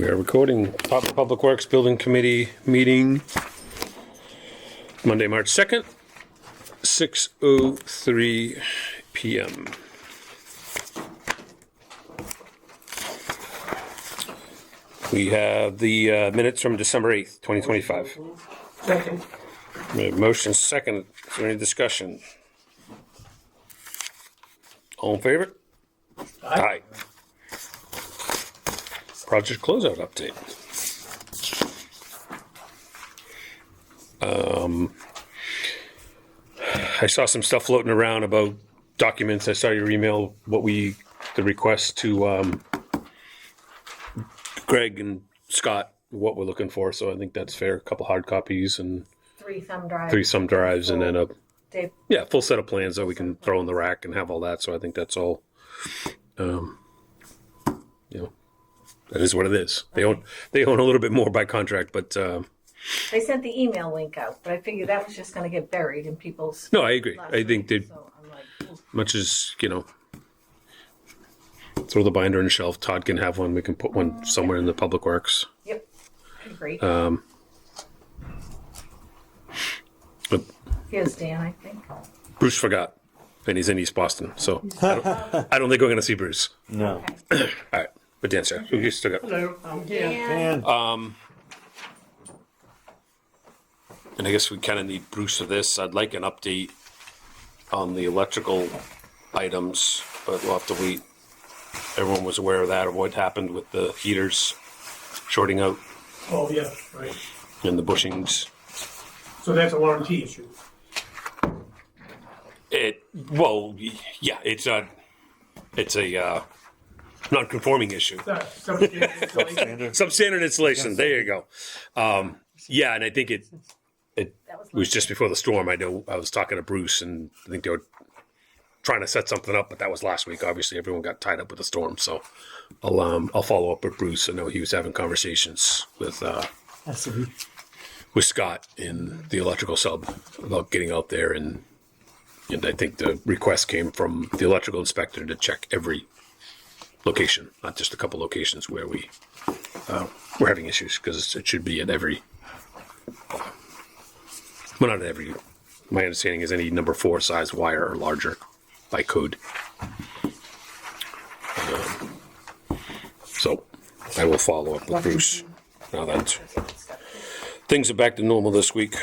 We are recording Public Works Building Committee meeting Monday, March 2nd, 6:03 p.m. We have the minutes from December 8th, 2025. Second. We have motion second. Is there any discussion? All in favor? Aye. Project closeout update. I saw some stuff floating around about documents. I saw your email, the request to Greg and Scott, what we're looking for. So I think that's fair. A couple hard copies and three thumb drives and then a Dave. full set of plans that we can throw in the rack and have all that. So I think that's all. That is what it is. They own a little bit more by contract, but They sent the email link out, but I figured that was just going to get buried in people's. no, I agree. I think they, So I'm like, much as throw the binder on the shelf. Todd can have one. We can put one somewhere in the Public Works. yep, I agree. But Here's Dan, I think. Bruce forgot, and he's in East Boston, so I don't think we're going to see Bruce. No. Okay. All right, but Dan, sir, you still got. Hello, I'm Dan. Dan. And I guess we kind of need Bruce for this. I'd like an update on the electrical items, but we'll have to wait. Everyone was aware of that, of what happened with the heaters shorting out Oh, yeah, right. and the bushings. So that's a warranty issue. It's a non-conforming issue. Substandard installation. There you go. And I think it was just before the storm. I know I was talking to Bruce, and I think they were trying to set something up, but that was last week. Obviously, everyone got tied up with the storm, so I'll follow up with Bruce. I know he was having conversations with Scott in the electrical sub about getting out there, and I think the request came from the electrical inspector to check every location, not just a couple locations where we're having issues, because it should be at every. Well, not at every. My understanding is any number 4 size wire or larger by code. So I will follow up with Bruce now that things are back to normal this week.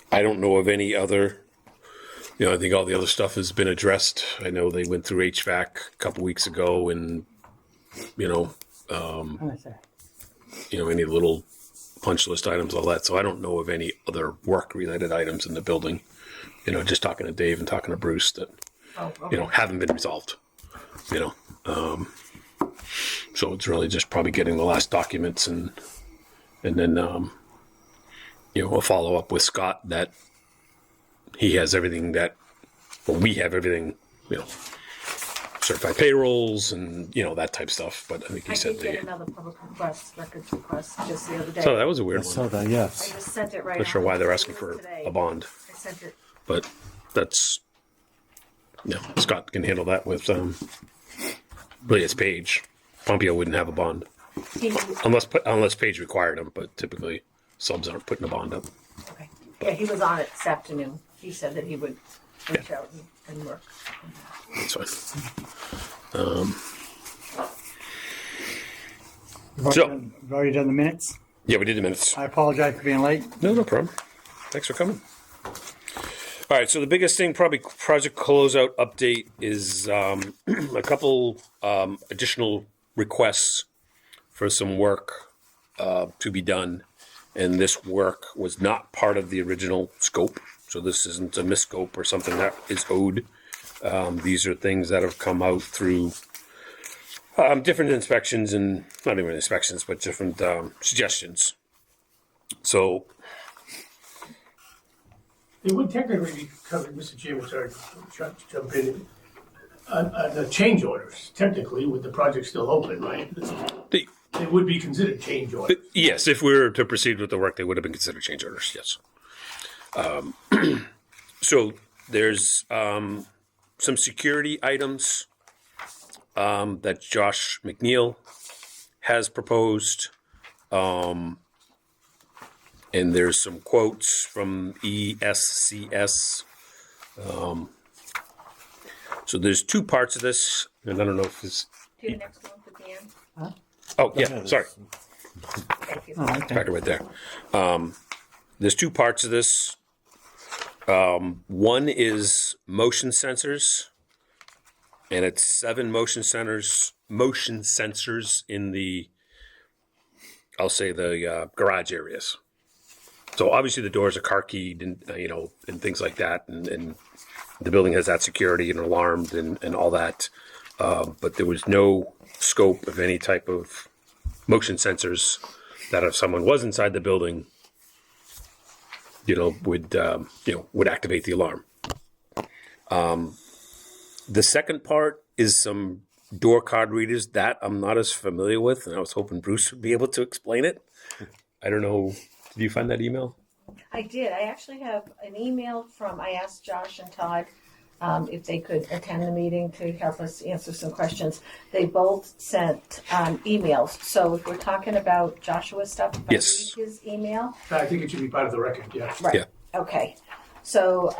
I don't know of any other. I think all the other stuff has been addressed. I know they went through HVAC a couple weeks ago, and any little punch list items, all that. So I don't know of any other work-related items in the building. Just talking to Dave and talking to Bruce that haven't been resolved. So it's really just probably getting the last documents and then a follow up with Scott that he has everything we have everything. Certified payrolls and that type stuff, but I think he said did get another public records request just the other day. So that was a weird I saw one. that, I yes. just sent it right. Not sure on. why they're asking It for was today. a bond, I sent it. but that's Scott can handle that with really it's Page. Pompeo wouldn't have a bond unless Page required them, but typically subs aren't putting a bond up. Okay. Yeah, he was on it this afternoon. He said that he would reach out and work. That's fine. We've already done the minutes. Yeah, we did the minutes. I apologize for being late. No problem. Thanks for coming. All right, so the biggest thing, probably project closeout update, is a couple additional requests for some work to be done. And this work was not part of the original scope. So this isn't a misscope or something that is owed. These are things that have come out through different inspections, and not even inspections, but different suggestions. So It would technically be covered, Mr. Chairman, sorry to jump in, the change orders, technically, with the project still open, right? They would be considered change orders. yes, if we were to proceed with the work, they would have been considered change orders. Yes. So there's some security items that Josh McNeil has proposed. And there's some quotes from ESCS. So there's two parts of this, and I don't know if this. Do you next one for Dan? Oh, yeah, sorry. Thank you. Oh, okay. Back right there. There's two parts of this. One is motion sensors, and it's 7 motion sensors in the, I'll say the garage areas. So obviously the doors are car keyed and and things like that, and the building has that security and alarmed and all that. But there was no scope of any type of motion sensors that if someone was inside the building, would activate the alarm. The second part is some door card readers that I'm not as familiar with, and I was hoping Bruce would be able to explain it. I don't know. Did you find that email? I did. I actually have an email I asked Josh and Todd if they could attend the meeting to help us answer some questions. They both sent emails. So if we're talking about Joshua's stuff, if Yes. I read his email. I think it should be part of the record, yeah. Right. Yeah. Okay. So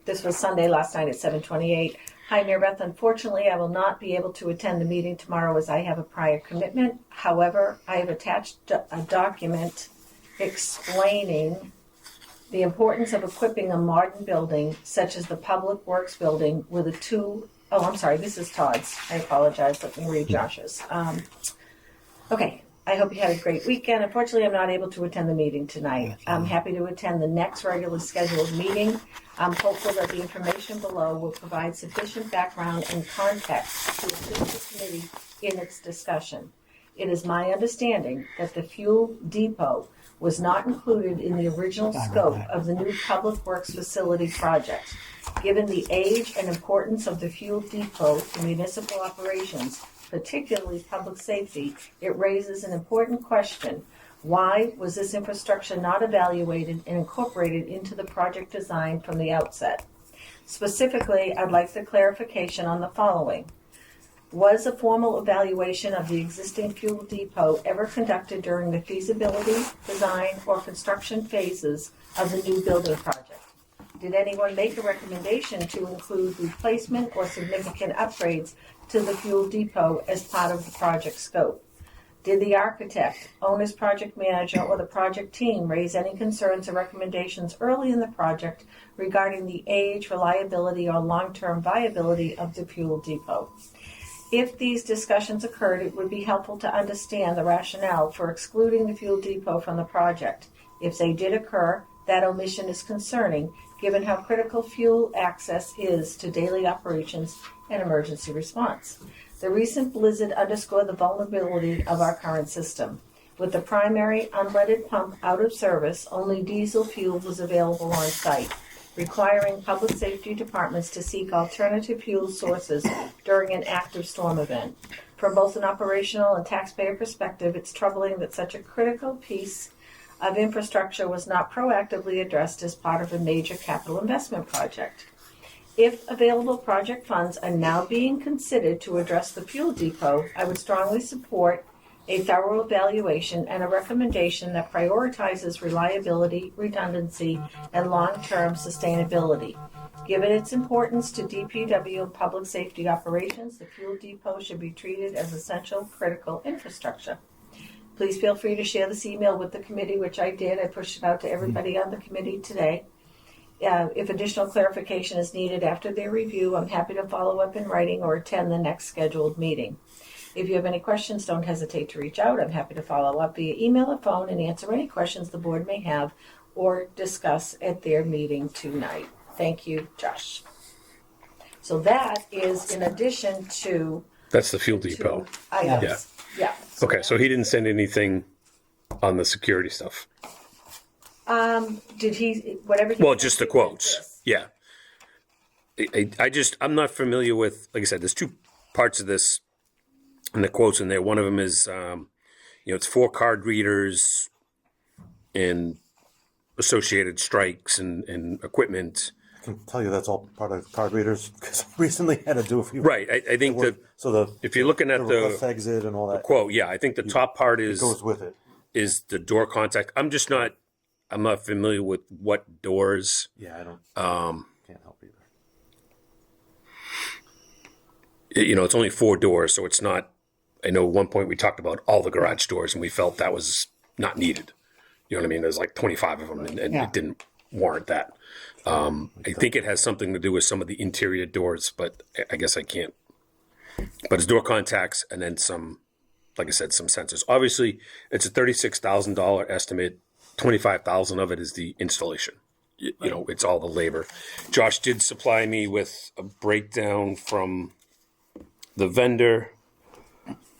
this was Sunday last night at 7:28. Hi, Mayor Beth. Unfortunately, I will not be able to attend the meeting tomorrow as I have a prior commitment. However, I have attached a document explaining the importance of equipping a modern building such as the Public Works building with this is Todd's. I apologize. Let me read Josh's. Okay. I hope you had a great weekend. Unfortunately, I'm not able to attend the meeting tonight. I'm happy to attend the next regularly scheduled meeting. I'm hopeful that the information below will provide sufficient background and context to assist the committee in its discussion. It is my understanding that the fuel depot was not included in the original scope of the new Public Works facility project. Given the age and importance of the fuel depot to municipal operations, particularly public safety, it raises an important question. Why was this infrastructure not evaluated and incorporated into the project design from the outset? Specifically, I'd like the clarification on the following. Was a formal evaluation of the existing fuel depot ever conducted during the feasibility, design, or construction phases of the new building project? Did anyone make a recommendation to include replacement or significant upgrades to the fuel depot as part of the project scope? Did the architect, owner's project manager, or the project team raise any concerns or recommendations early in the project regarding the age, reliability, or long-term viability of the fuel depot? If these discussions occurred, it would be helpful to understand the rationale for excluding the fuel depot from the project. If they did occur, that omission is concerning, given how critical fuel access is to daily operations and emergency response. The recent blizzard underscored the vulnerability of our current system. With the primary unleaded pump out of service, only diesel fuel was available on site, requiring public safety departments to seek alternative fuel sources during an active storm event. From both an operational and taxpayer perspective, it's troubling that such a critical piece of infrastructure was not proactively addressed as part of a major capital investment project. If available project funds are now being considered to address the fuel depot, I would strongly support a thorough evaluation and a recommendation that prioritizes reliability, redundancy, and long-term sustainability. Given its importance to DPW and public safety operations, the fuel depot should be treated as essential critical infrastructure. Please feel free to share this email with the committee, which I did. I pushed it out to everybody on the committee today. If additional clarification is needed after their review, I'm happy to follow up in writing or attend the next scheduled meeting. If you have any questions, don't hesitate to reach out. I'm happy to follow up via email or phone and answer any questions the board may have or discuss at their meeting tonight. Thank you, Josh. So that is in addition to That's the fuel depot. items. Yeah. Okay, so he didn't send anything on the security stuff. Did he, whatever he Well, said, just the he did quotes. this. Yeah. I'm not familiar with, like I said, there's two parts of this and the quotes in there. One of them is, it's 4 card readers and associated strikes and equipment. can tell you that's all part of card readers because I recently had to do a few. Right. I think that So the if you're looking at request the exit and all that quote, yeah, I think the top part goes with it. is the door contact. I'm not familiar with what doors. Yeah, I don't. Can't help either. It's only 4 doors, so it's not. I know at one point we talked about all the garage doors, and we felt that was not needed. You know what I mean? There's like 25 of them, and Yeah. it didn't warrant that. I think it has something to do with some of the interior doors, but I guess I can't. But it's door contacts, and then some, like I said, some sensors. Obviously, it's a $36,000 estimate. 25,000 of it is the installation. You know, it's all the labor. Josh did supply me with a breakdown from the vendor.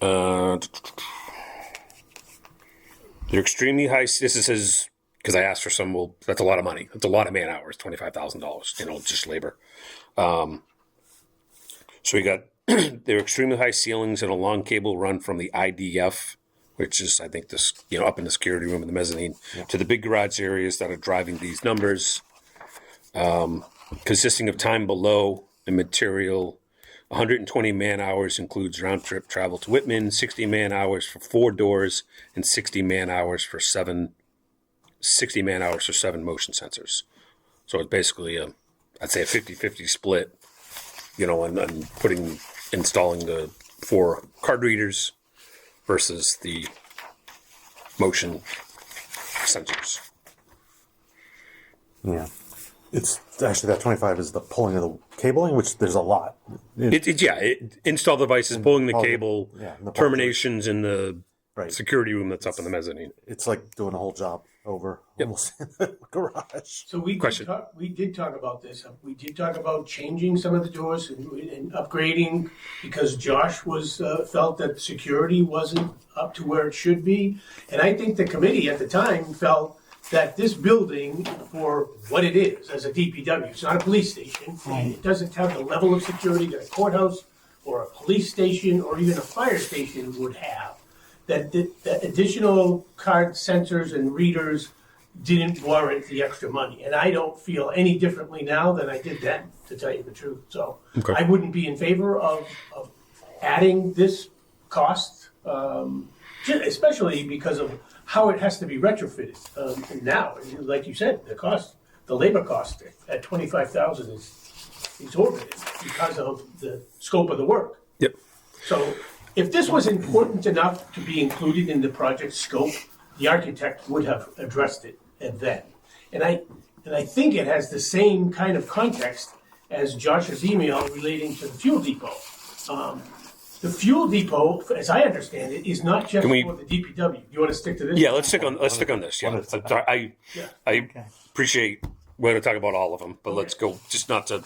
They're extremely high. This is his, because I asked for some. Well, that's a lot of money. That's a lot of man hours. $25,000. Just labor. So we got. They're extremely high ceilings and a long cable run from the IDF, which is, I think, this, up in the security room in the mezzanine, to the big garage areas that are driving these numbers, consisting of time below and material. 120 man hours includes round trip travel to Whitman, 60 man hours for 4 doors, and 60 man hours for 7 motion sensors. So it's basically I'd say a 50-50 split, on installing the 4 card readers versus the motion sensors. Yeah. It's actually that 25 is the pulling of the cabling, which there's a lot. Install devices, pulling the cable, and the terminations in the Right. security room that's up in the mezzanine. It's like doing a whole job over almost in the garage. So we Question. did talk about this. We did talk about changing some of the doors and upgrading because Josh felt that security wasn't up to where it should be. And I think the committee at the time felt that this building, for what it is as a DPW, it's not a police station. It doesn't have the level of security that a courthouse or a police station or even a fire station would have. That additional card sensors and readers didn't warrant the extra money. And I don't feel any differently now than I did then, to tell you the truth. So Okay. I wouldn't be in favor of adding this cost, especially because of how it has to be retrofitted now. Like you said, the labor cost at $25,000 is exorbitant because of the scope of the work. Yep. So if this was important enough to be included in the project scope, the architect would have addressed it then. And I think it has the same kind of context as Josh's email relating to the fuel depot. The fuel depot, as I understand it, is not just for the DPW. You want to stick to this? Yeah, let's stick on this. Yeah, I appreciate we're going to talk about all of them, but let's go. Just not to.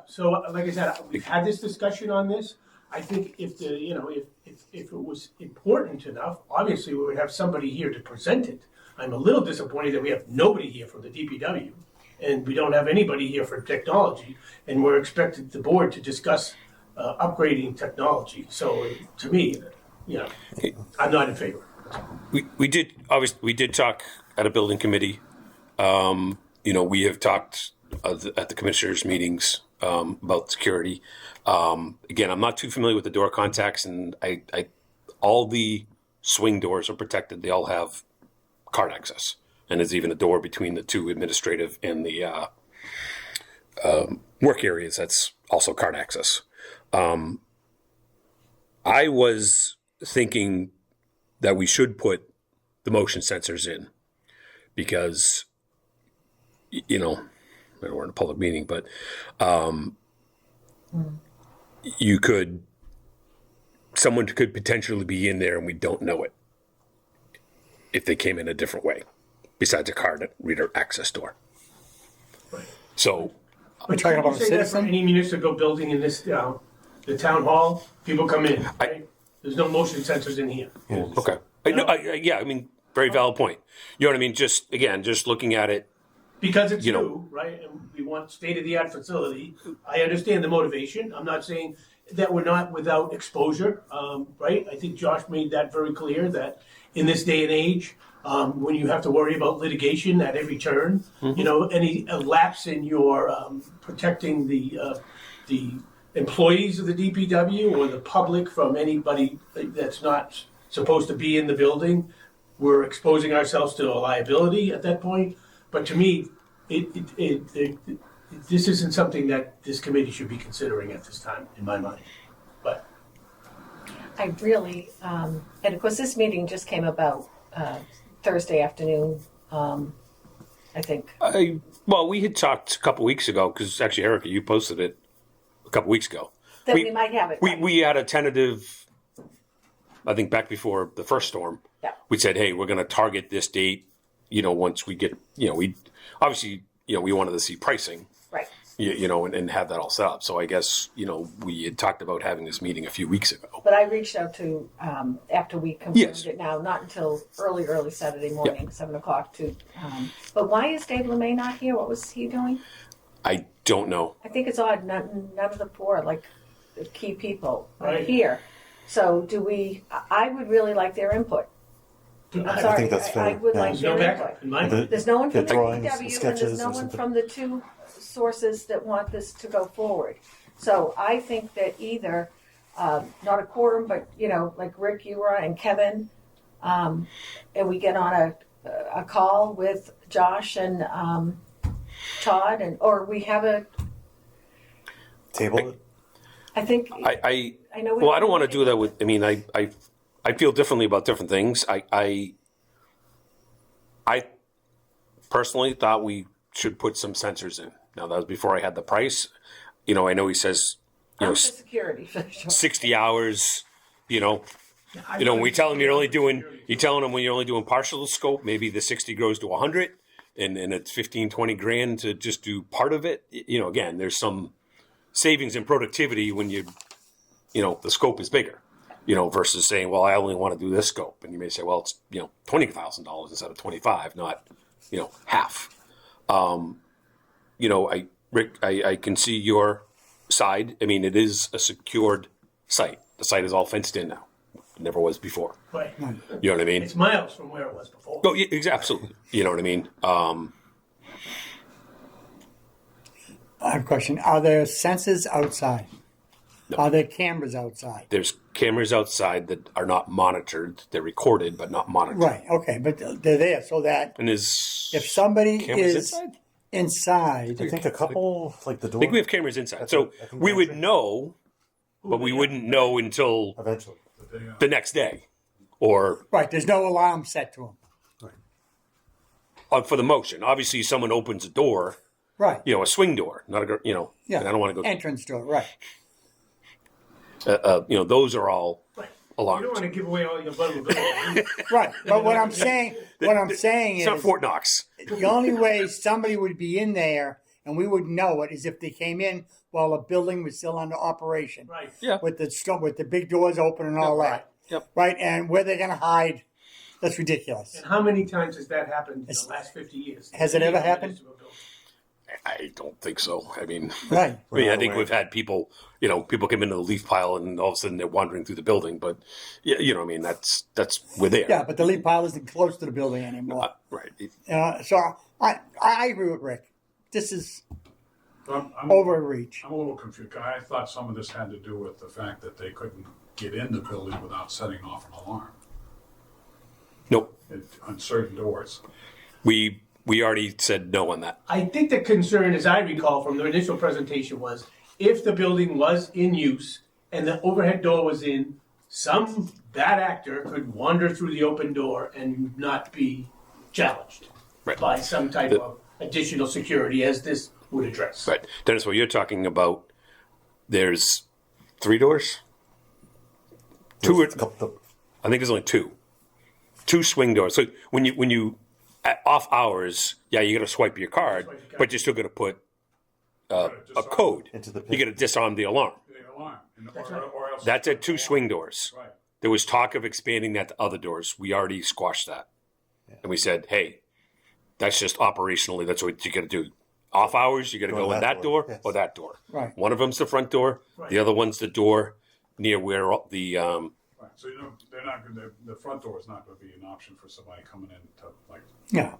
So like I said, we've had this discussion on this. I think if it was important enough, obviously we would have somebody here to present it. I'm a little disappointed that we have nobody here from the DPW, and we don't have anybody here for technology, and we're expected the board to discuss upgrading technology. So to me, I'm not in favor. We did talk at a building committee. We have talked at the commissioners' meetings about security. Again, I'm not too familiar with the door contacts, and I all the swing doors are protected. They all have card access, and there's even a door between the 2 administrative and the work areas that's also card access. I was thinking that we should put the motion sensors in because, I know we're in a public meeting, but someone could potentially be in there and we don't know it if they came in a different way, besides a card reader access door. Right. So, We're talking about a Say that for citizen? any municipal building in this town, the town hall, people come in, right? There's no motion sensors in here. okay. Very valid point. You know what I mean? Just looking at it, Because it's You know- new, right, and we want state-of-the-art facility. I understand the motivation. I'm not saying that we're not without exposure, right? I think Josh made that very clear, that in this day and age, when you have to worry about litigation at every turn, you know, any lapse in your protecting the employees of the DPW or the public from anybody that's not supposed to be in the building, we're exposing ourselves to a liability at that point. But to me, this isn't something that this committee should be considering at this time, in my mind. But I really, and of course, this meeting just came about Thursday afternoon, I think. Well, we had talked a couple weeks ago, because actually, Erica, you posted it a couple weeks ago. That we might have it. We had a tentative, I think back before the first storm, Yeah. we said, hey, we're going to target this date, you know, once we get, you know, we obviously, you know, we wanted to see pricing, Right. you know, and have that all set up. So I guess, you know, we had talked about having this meeting a few weeks ago. But I reached out to, after we confirmed Yes. it now, not until early Saturday morning, 7 o'clock to, but why is Dave LeMay not here? What was he doing? I don't know. I think it's odd, none of the four, like, the key people are Right. here. So do we, I would really like their input. I'm I sorry, think that's I fair, would yeah. like there's no their backup input. in my The- mind. There's no one from Get the drawings, DPW, and sketches there's no or one something. from the two sources that want this to go forward. So I think that either, not a quorum, but, you know, like Rick, you were, and Kevin, and we get on a call with Josh and Todd, and, or we have a, Table it. I think, I I know. well, I don't want to do that with, I mean, I feel differently about different things. I personally thought we should put some sensors in. Now, that was before I had the price. You know, I know he says, you know, I'm for security, for sure. 60 hours, you know, when we tell them you're telling them when you're only doing partial scope, maybe the 60 grows to 100 and it's 15, 20 grand to just do part of it. You know, again, there's some savings in productivity when you know, the scope is bigger, you know, versus saying, well, I only want to do this scope. And you may say, well, it's, you know, $20,000 instead of 25, not, you know, half. You know, Rick, I can see your side. I mean, it is a secured site. The site is all fenced in now. It never was before. Right. You know what I mean? It's miles from where it was before. Oh, yeah, absolutely. You know what I mean? I have a question. Are there sensors outside? No. Are there cameras outside? There's cameras outside that are not monitored. They're recorded, but not monitored. Right, okay, but they're there so that And is if somebody cameras is inside? inside, I think a couple, like the door. I think we have cameras inside. So I think we would gotcha. know, but we wouldn't know until Eventually. the next day or right, there's no alarm set to them. for the motion. Obviously, someone opens a door, Right, you know, a swing door, not a, you know, yeah. and I don't want to go, Entrance door, right. you know, those are all Right. alarmed. You don't want to give away all your vulnerability. Right, but what I'm saying It's not is, Fort Knox. the only way somebody would be in there and we would know it is if they came in while the building was still under operation. Right. Yeah. With the big doors open and all Right. that. Yep. Right, and where they're gonna hide, that's ridiculous. And how many times has that happened in the last 50 years? Has it ever happened? I don't think so. I mean, Right. I mean, I not think aware. we've had people, you know, people come into the leaf pile and all of a sudden they're wandering through the building. But, yeah, you know, I mean, that's we're there. Yeah, but the leaf pile isn't close to the building anymore. Right. So I agree with Rick. This is I'm overreach. a little confused. I thought some of this had to do with the fact that they couldn't get in the building without setting off an alarm Nope. on certain doors. We already said no on that. I think the concern, as I recall from the initial presentation, was if the building was in use and the overhead door was in, some bad actor could wander through the open door and not be challenged Right. by some type of additional security, as this would address. Right. Dennis, what you're talking about, there's 3 doors? Two or, A couple, I think there's only 2. 2 swing doors. So when you at off hours, yeah, you got to swipe your card, but you're still going to put a code. Into the You pin. got to disarm the alarm. The alarm. right. Or else That's at 2 swing doors. Right. There was talk of expanding that to other doors. We already squashed that. And we said, hey, That's just operationally, that's what you gotta do. Off hours, you gotta go in that door yes. or that door. Right. One of them's the front door, Right. the other one's the door near where the, Right, so they're not, the front door is not gonna be an option for somebody coming in to, like, Yeah.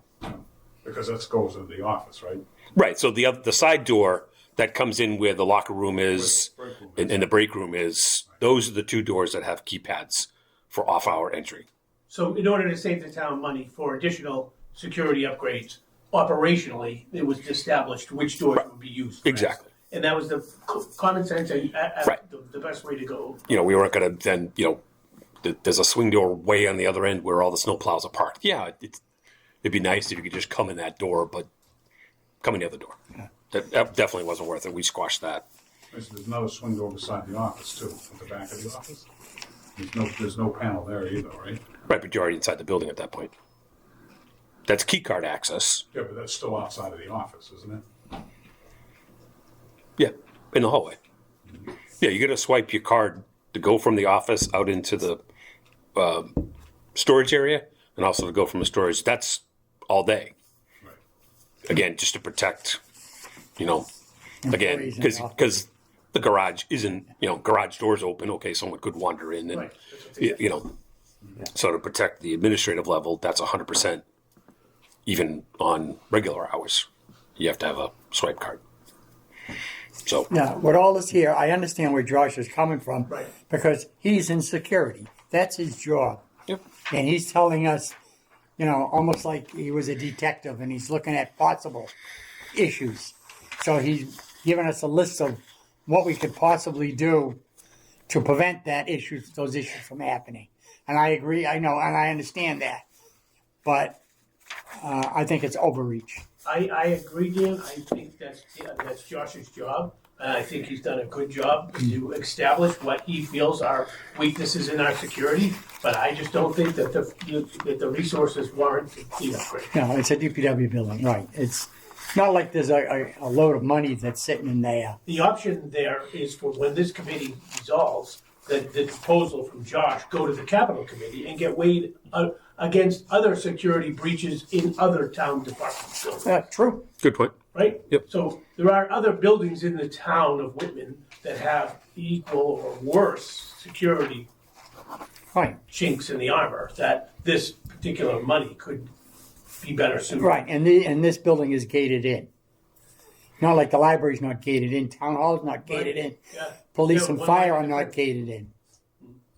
because that goes into the office, right? right, so the side door that comes in where the locker room is Where the break room is. and the break room is, those are the two doors that have keypads for off-hour entry. So in order to save the town money for additional security upgrades, operationally, it was established which doors would be used. Exactly. And that was the common sense, Right. the best way to go. You know, we weren't gonna then, there's a swing door way on the other end where all the snow plows are parked. Yeah, it'd be nice if you could just come in that door, but come in the other door. That definitely wasn't worth it. We squashed that. There's another swing door beside the office too, at the back of the office. There's no panel there either, right? Right, but you're already inside the building at that point. That's key card access. Yeah, but that's still outside of the office, isn't it? Yeah, in the hallway. Yeah, you got to swipe your card to go from the office out into the storage area, and also to go from the storage. That's all day. Right. Again, just to protect, again, Employees in the office. because the garage isn't, garage doors open. Okay, someone could wander in, and Right. That's what they said. so to protect the administrative level, that's 100%. Even on regular hours, you have to have a swipe card. So Now, with all this here, I understand where Josh is coming from. Right. Because he's in security. That's his job. Yep. And he's telling us, almost like he was a detective and he's looking at possible issues. So he's given us a list of what we could possibly do to prevent those issues from happening. And I agree, I know, and I understand that. But I think it's overreach. I agree, Dan. I think that's Josh's job, and I think he's done a good job to establish what he feels are weaknesses in our security. But I just don't think that the resources warrant the upgrade. No, it's a DPW building, right. It's not like there's a load of money that's sitting in there. The option there is for when this committee resolves that the proposal from Josh go to the capital committee and get weighed against other security breaches in other town department buildings. True. good point. Right? Yep. So there are other buildings in the town of Whitman that have equal or worse security Right. chinks in the armor that this particular money could be better suited. Right, and this building is gated in. Not like the library's not gated in, town hall's not gated in, Yeah. police Yeah, and one fire line are not different. gated in.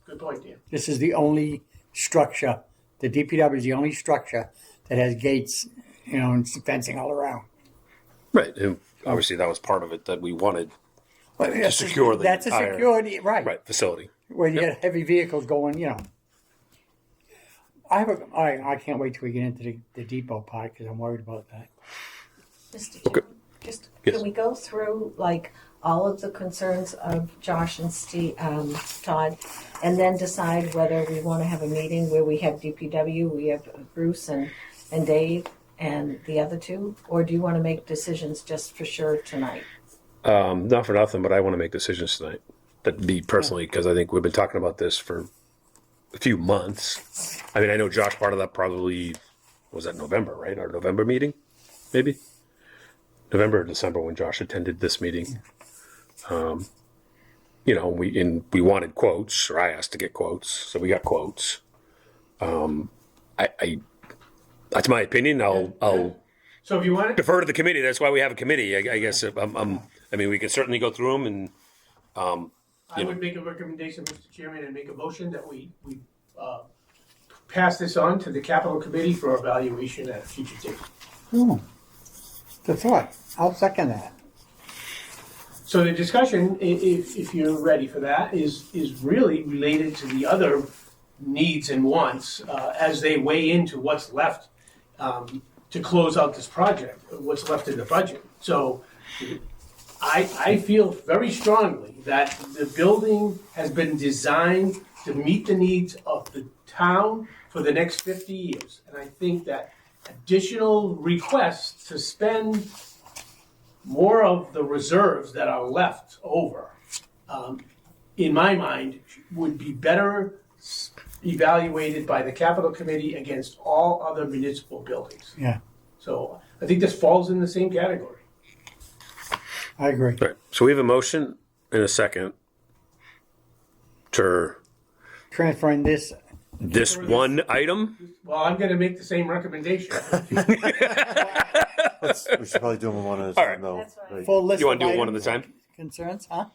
Good point, Dan. This is the only structure, the DPW is the only structure that has gates, and fencing all around. Right. And obviously, that was part of it that we wanted But to secure the that's entire a security, right? facility. Where you get heavy vehicles going, I can't wait till we get into the depot part because I'm worried about that. Mr. Okay. Chairman, just, Yes. can we go through like all of the concerns of Josh and Steve, Todd, and then decide whether we want to have a meeting where we have DPW, we have Bruce and Dave and the other two, or do you want to make decisions just for sure tonight? Not for nothing, but I want to make decisions tonight. That me personally, because I think we've been talking about this for a few months. I mean, I know Josh part of that probably was that November, right? Our November meeting, maybe November or December when Josh attended this meeting. We wanted quotes, or I asked to get quotes, so we got quotes. I that's my opinion. I'll So if you want it, defer to the committee. That's why we have a committee. I guess. I mean, we can certainly go through them and. I would make a recommendation, Mr. Chairman, and make a motion that we pass this on to the capital committee for evaluation at a future date. The thought, I'll second that. So the discussion, if you're ready for that, is really related to the other needs and wants as they weigh into what's left to close out this project, what's left in the budget. So I feel very strongly that the building has been designed to meet the needs of the town for the next 50 years. And I think that additional requests to spend more of the reserves that are left over, in my mind, would be better evaluated by the capital committee against all other municipal buildings. Yeah. So I think this falls in the same category. I agree. Right. So we have a motion and a second to Transferring this, this one item. Well, I'm gonna make the same recommendation. We should probably do them one at a All time, right. though. That's fine. Like, full list You want of to do it one at a items, time? concerns, huh?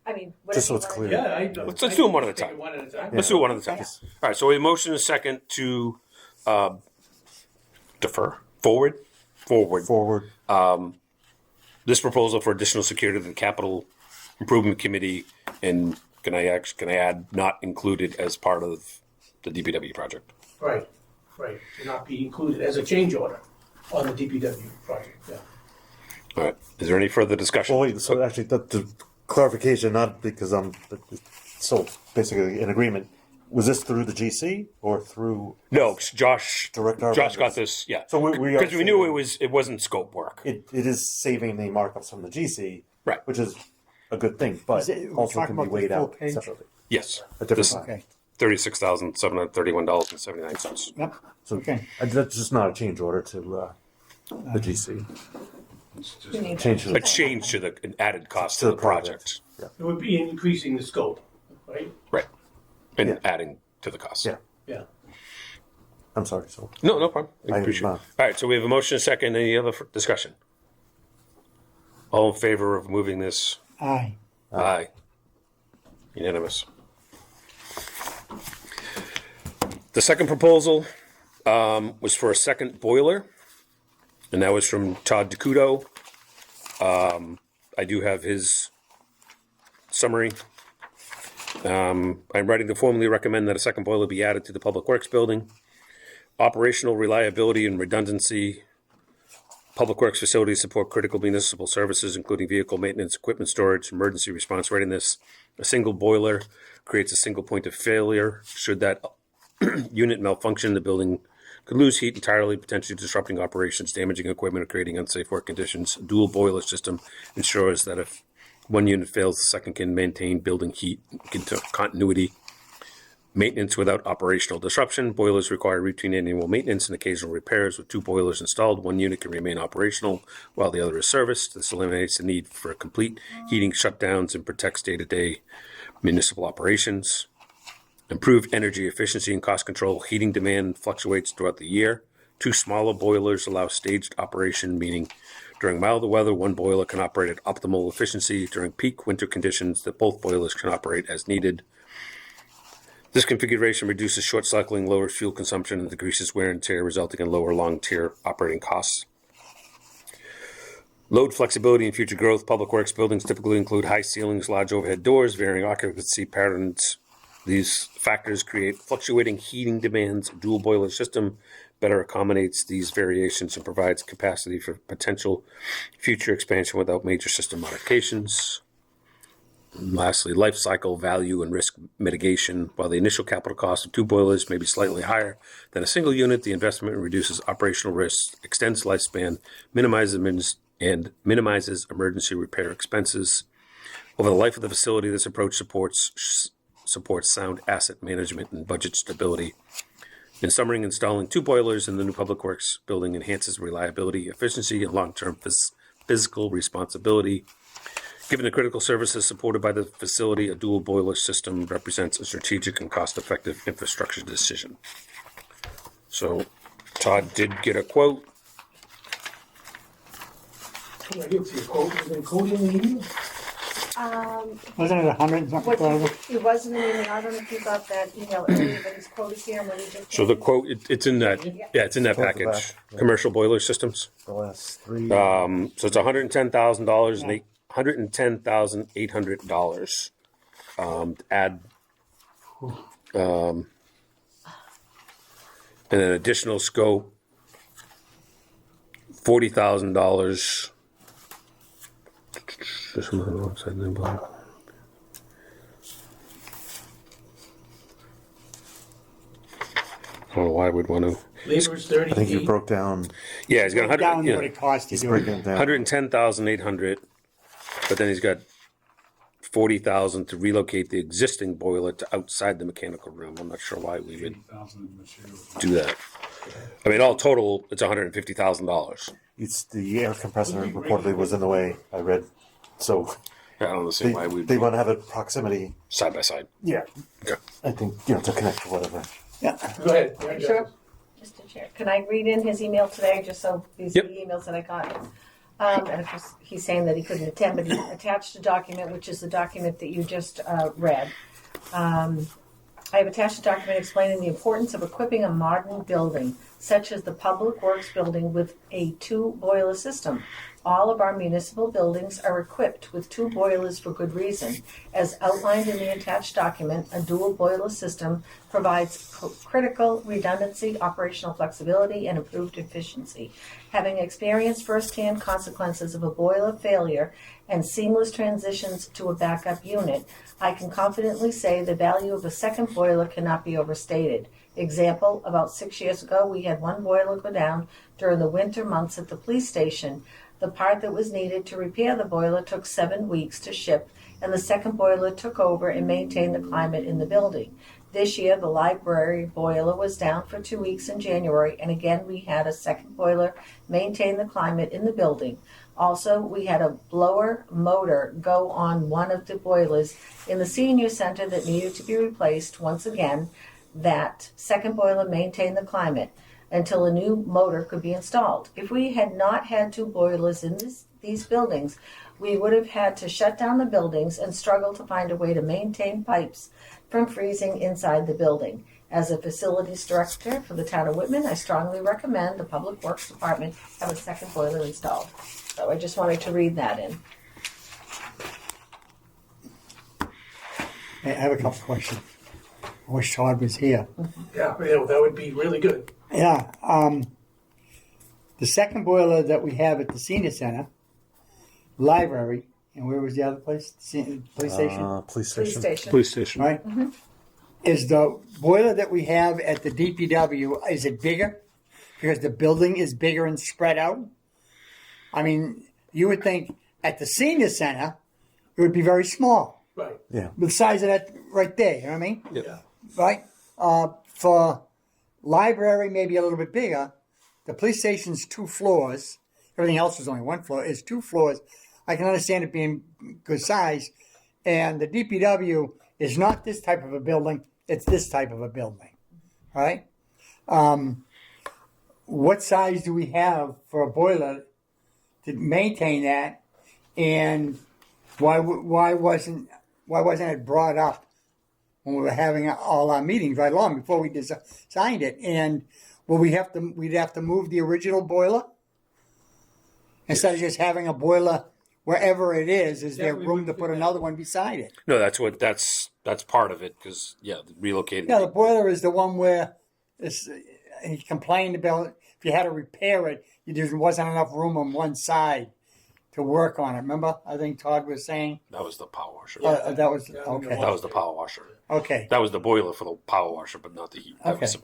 I mean, Just so whatever it's you clear. wanna do. Yeah, Let's do them one at a take time. it one at a time. Let's do it one at a time. All right. So we have a motion and a second to defer forward. Forward. This proposal for additional security to the capital improvement committee, and can I add not included as part of the DPW project? Right, right, to not be included as a change order on the DPW project, yeah. All right. Is there any further discussion? Well, wait, so actually, the clarification, not because I'm so basically in agreement, was this through the GC or through? No, Josh. Direct our Josh got vendors. this. Yeah. So we are because we knew saving- it wasn't scope work. It is saving the markups from the GC, Right. which is a good thing, but Is it- we're also talking can be about the weighed full out page? separately. Yes. At different This time. Okay, $36,731.79. yep, So okay. that's just not a change order to the GC. It's just- You need Change to A change to an added cost to the project. Yeah. It would be increasing the scope, right? Right. And Yeah. adding to the cost. Yeah. Yeah. I'm sorry. So No problem. I I appreciate it. not. All right. So we have a motion, and a second. Any other discussion? All in favor of moving this? Aye. Aye. Unanimous. The second proposal was for a second boiler, and that was from Todd DeCudo. I do have his summary. I'm writing to formally recommend that a second boiler be added to the Public Works building. Operational reliability and redundancy. Public Works facilities support critical municipal services, including vehicle maintenance, equipment storage, emergency response readiness. A single boiler creates a single point of failure. Should that unit malfunction, the building could lose heat entirely, potentially disrupting operations, damaging equipment, or creating unsafe work conditions. A dual boiler system ensures that if one unit fails, the second can maintain building heat continuity. Maintenance without operational disruption. Boilers require routine annual maintenance and occasional repairs. With two boilers installed, one unit can remain operational while the other is serviced. This eliminates the need for complete heating shutdowns and protects day-to-day municipal operations. Improved energy efficiency and cost control. Heating demand fluctuates throughout the year. Two smaller boilers allow staged operation, meaning during milder weather, one boiler can operate at optimal efficiency. During peak winter conditions, that both boilers can operate as needed. This configuration reduces short cycling, lowers fuel consumption, and decreases wear and tear, resulting in lower long-term operating costs. Load flexibility and future growth. Public Works buildings typically include high ceilings, large overhead doors, varying occupancy patterns. These factors create fluctuating heating demands. A dual boiler system better accommodates these variations and provides capacity for potential future expansion without major system modifications. And lastly, life cycle value and risk mitigation. While the initial capital cost of two boilers may be slightly higher than a single unit, the investment reduces operational risks, extends lifespan, minimizes emergency repair expenses. Over the life of the facility, this approach supports sound asset management and budget stability. In summary, installing two boilers in the new Public Works building enhances reliability, efficiency, and long-term physical responsibility. Given the critical services supported by the facility, a dual boiler system represents a strategic and cost-effective infrastructure decision. So Todd did get a quote. I did see a quote, was there a quote in the email? Wasn't it 100 and something? What whatever? it wasn't in email. I don't know if you got that email earlier, but his quote is here. And what he just So the quote, it's in that, it's in that Towards the package. back, yeah. Commercial boiler systems. the last three. So it's $110,000 and $110,800 to add, and an additional scope, $40,000. Just on the wrong side of the envelope. I don't know why I would want to. Labor's I think you 38. broke down. Yeah, he's got 100. Down Yeah. what it costs to He's do breaking it. it down. 110,800, but then he's got 40,000 to relocate the existing boiler to outside the mechanical room. I'm not sure why we would 8,000 in materials. do that. I mean, all total, it's $150,000. It's the air compressor reportedly was in the way. I read, so I don't see why we they want to have it proximity. side by side. Yeah, Okay. I think to connect to whatever. Yeah. Go ahead. Yeah, Sure. Mr. Chair, can I read in his email today, just so these Yep. are the emails that I got? And of course, he's saying that he couldn't attend, but he attached a document, which is the document that you just read. I have attached a document explaining the importance of equipping a modern building, such as the Public Works building, with a 2-boiler system. All of our municipal buildings are equipped with 2 boilers for good reason. As outlined in the attached document, a dual boiler system provides critical redundancy, operational flexibility, and improved efficiency. Having experienced firsthand consequences of a boiler failure and seamless transitions to a backup unit, I can confidently say the value of a second boiler cannot be overstated. Example, about 6 years ago, we had 1 boiler go down during the winter months at the police station. The part that was needed to repair the boiler took 7 weeks to ship, and the second boiler took over and maintained the climate in the building. This year, the library boiler was down for 2 weeks in January, and again we had a second boiler maintain the climate in the building. Also, we had a blower motor go on one of the boilers in the senior center that needed to be replaced. Once again, that second boiler maintained the climate until a new motor could be installed. If we had not had 2 boilers in these buildings, we would have had to shut down the buildings and struggle to find a way to maintain pipes from freezing inside the building. As a facilities director for the town of Whitman, I strongly recommend the Public Works Department have a second boiler installed. So I just wanted to read that in. I have a couple questions. I wish Todd was here. Yeah, that would be really good. Yeah. The second boiler that we have at the senior center, library, and where was the other place? Police station? Police Police station. station. Police station. Right? Is the boiler that we have at the DPW, is it bigger? Because the building is bigger and spread out? I mean, you would think at the senior center, it would be very small. Right. Yeah. The size of that right there, you know what I mean? Yeah. Right? For library, maybe a little bit bigger. The police station's 2 floors. Everything else is only 1 floor. It's 2 floors. I can understand it being good size. And the DPW is not this type of a building. It's this type of a building. Right? What size do we have for a boiler to maintain that? And why wasn't it brought up when we were having all our meetings right along before we signed it? And we'd have to move the original boiler instead of just having a boiler wherever it is. Is there we room would to do put that. another one beside it? No, that's part of it because relocating. Yeah, the boiler is the one where he complained about if you had to repair it, there wasn't enough room on one side to work on it. Remember? I think Todd was saying That was the power washer. that was Yeah, okay. That was the power washer. Okay. That was the boiler for the power washer, but not the heat. That Okay. was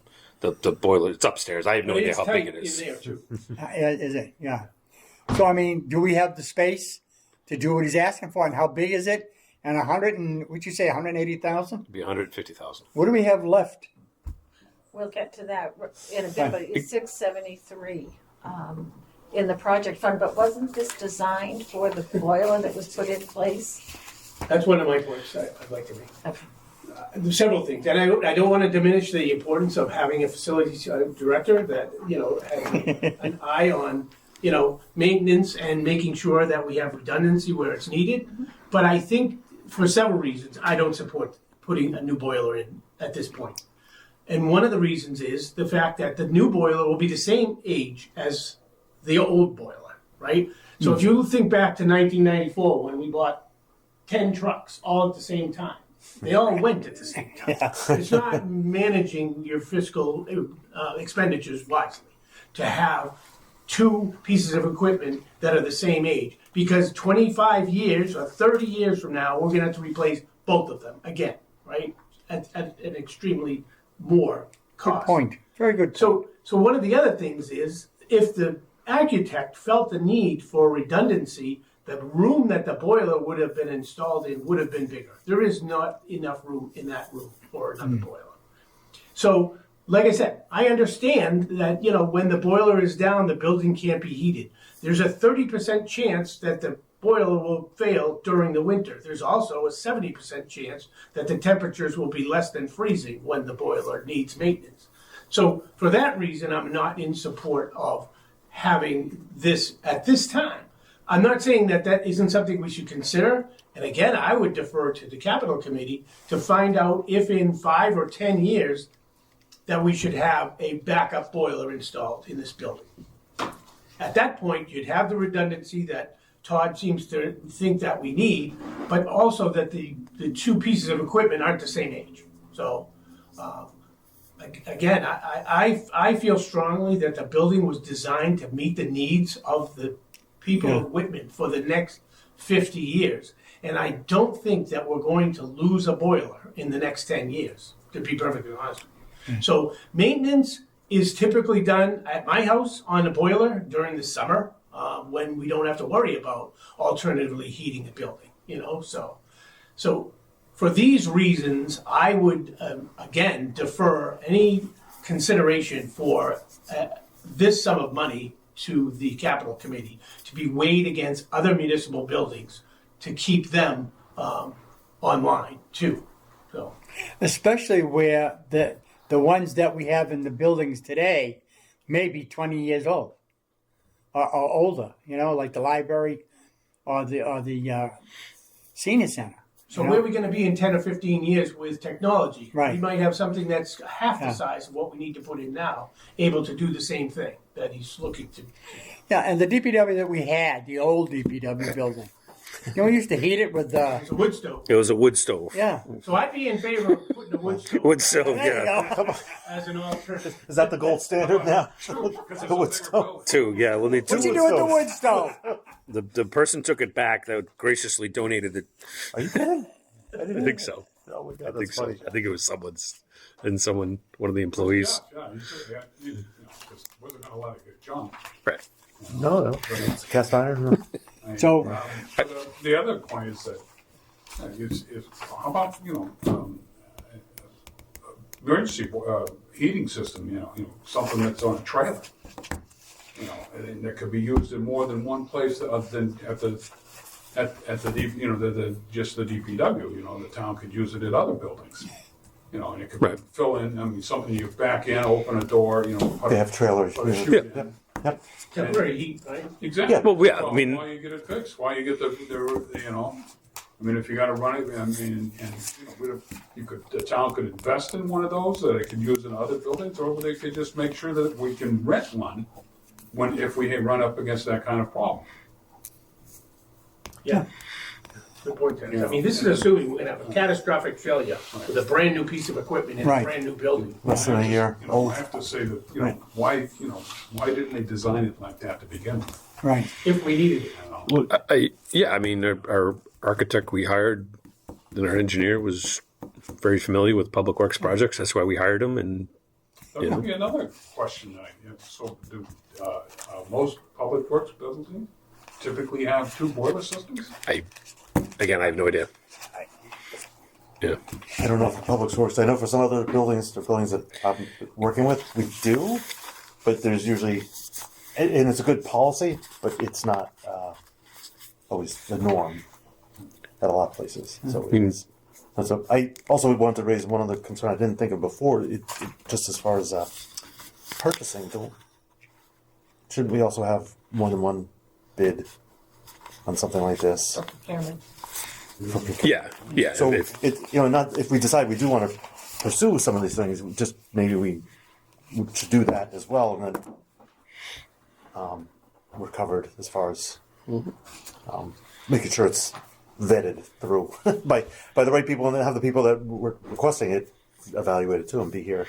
the boiler. It's upstairs. I have no idea It's how big tight it is. in there too. Is it? Yeah. So I mean, do we have the space to do what he's asking for, and how big is it? And 180,000. It'd be 150,000. What do we have left? We'll get to that in a bit, but it's 673 in the project fund. But wasn't this designed for the boiler that was put in place? That's one of my points I'd like to make. Okay. There's several things, and I don't want to diminish the importance of having a facilities director that has an eye on maintenance and making sure that we have redundancy where it's needed. But I think for several reasons I don't support putting a new boiler in at this point. And one of the reasons is the fact that the new boiler will be the same age as the old boiler, right? So if you think back to 1994 when we bought 10 trucks all at the same time, they all went at the same time. It's not managing your fiscal expenditures wisely to have 2 pieces of equipment that are the same age. Because 25 years or 30 years from now, we're going to have to replace both of them again, right? At an extremely more cost. Good point. Very good. So one of the other things is if the architect felt the need for redundancy, the room that the boiler would have been installed in would have been bigger. There is not enough room in that room for another boiler. So like I said, I understand that, when the boiler is down, the building can't be heated. There's a 30% chance that the boiler will fail during the winter. There's also a 70% chance that the temperatures will be less than freezing when the boiler needs maintenance. So for that reason, I'm not in support of having this at this time. I'm not saying that that isn't something we should consider. And again, I would defer to the capital committee to find out if in 5 or 10 years that we should have a backup boiler installed in this building. At that point, you'd have the redundancy that Todd seems to think that we need, but also that the two pieces of equipment aren't the same age. So, again, I feel strongly that the building was designed to meet the needs of the people of Whitman for the next 50 years. And I don't think that we're going to lose a boiler in the next 10 years, to be perfectly honest with you. So maintenance is typically done at my house on a boiler during the summer, when we don't have to worry about alternatively heating the building, So for these reasons, I would, again, defer any consideration for this sum of money to the capital committee to be weighed against other municipal buildings to keep them online too. So, Especially where the ones that we have in the buildings today may be 20 years old or older, like the library or the senior center. So where are we going to be in 10 or 15 years with technology? Right. We might have something that's half the size of what we need to put in now, able to do the same thing that he's looking to. Yeah, and the DPW that we had, the old DPW building, we used to heat it with It's a wood stove. It was a wood stove. yeah. So I'd be in favor of putting a wood stove Wood stove, There you yeah. go. as an alternative. Is that the gold standard now? The wood stove. Two, yeah, we'll need two. What'd you do with the wood stove? The person took it back that graciously donated it. Are you kidding? I think so. Oh my god, I think that's so. funny. I think it was one of the employees. Yeah, you should, because wasn't gonna let it get junk. Right. No, it's cast iron. So- The other point is that, how about, emergency heating system, something that's on a trailer. And that could be used in more than one place other than at the just the DPW, the town could use it at other buildings. And it could Right. fill in, something you back in, open a door, put They have trailers. put a Yeah. chute in. Yep. Temporary heat, right? Exactly. Yeah. Well, yeah, I mean- Why you get it fixed? Why you get the if you got to run it, the town could invest in one of those that it could use in other buildings, or they could just make sure that we can rent one if we run up against that kind of problem. Yeah. Good point, Dennis. I mean, this is assuming we're going to have a catastrophic failure with a brand new piece of equipment in a Right. brand new building. Less than a year I old. have to say that, Right. why didn't they design it like that to begin with? Right. If we needed it. Our architect we hired and our engineer was very familiar with public works projects. That's why we hired him. And There could be another question that I have. So, do most public works buildings typically have two boiler systems? I have no idea. Yeah. I don't know for public source. I know for some other buildings, the buildings that I'm working with, we do, but there's usually, and it's a good policy, but it's not always the norm at a lot of places. So it is. So I also wanted to raise one other concern I didn't think of before. Just as far as purchasing, shouldn't we also have more than one bid on something like this? Chairman. Yeah. Yeah. So if- not if we decide we do want to pursue some of these things, just maybe we should do that as well, and then we're covered as far as making sure it's vetted through by the right people, and then have the people that were requesting it evaluated too, and be here.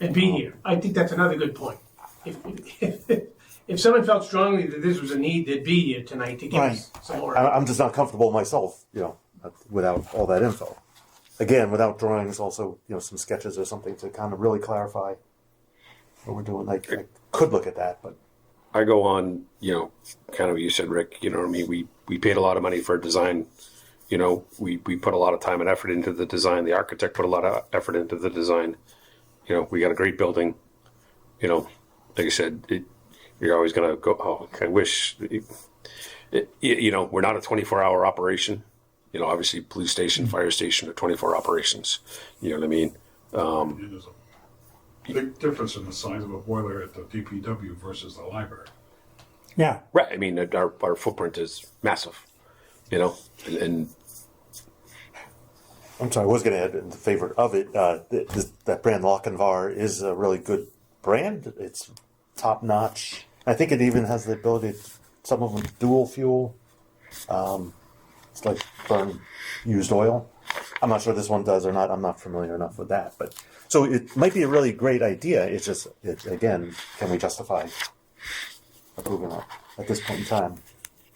And be here. I think that's another good point. If someone felt strongly that this was a need, they'd be here tonight to give us some more. I'm just not comfortable myself, without all that info. Again, without drawings, also some sketches or something to kind of really clarify what we're doing. I could look at that, but. I go on, kind of you said, Rick, what I mean? We paid a lot of money for a design. We put a lot of time and effort into the design. The architect put a lot of effort into the design. You know, we got a great building. You know, like I said, you're always going to go, oh, I wish, you know, we're not a 24-hour operation. You know, obviously police station, fire station are 24 operations. You know what I mean? And there's a big difference in the size of a boiler at the DPW versus the library. Yeah. Right. I mean, our footprint is massive, you know, and I'm sorry, I was going to add in favor of it. That brand Lochinvar is a really good brand. It's top notch. I think it even has the ability, some of them dual fuel. It's like burn used oil. I'm not sure this one does or not. I'm not familiar enough with that. But so it might be a really great idea. It's just, again, can we justify approving it at this point in time?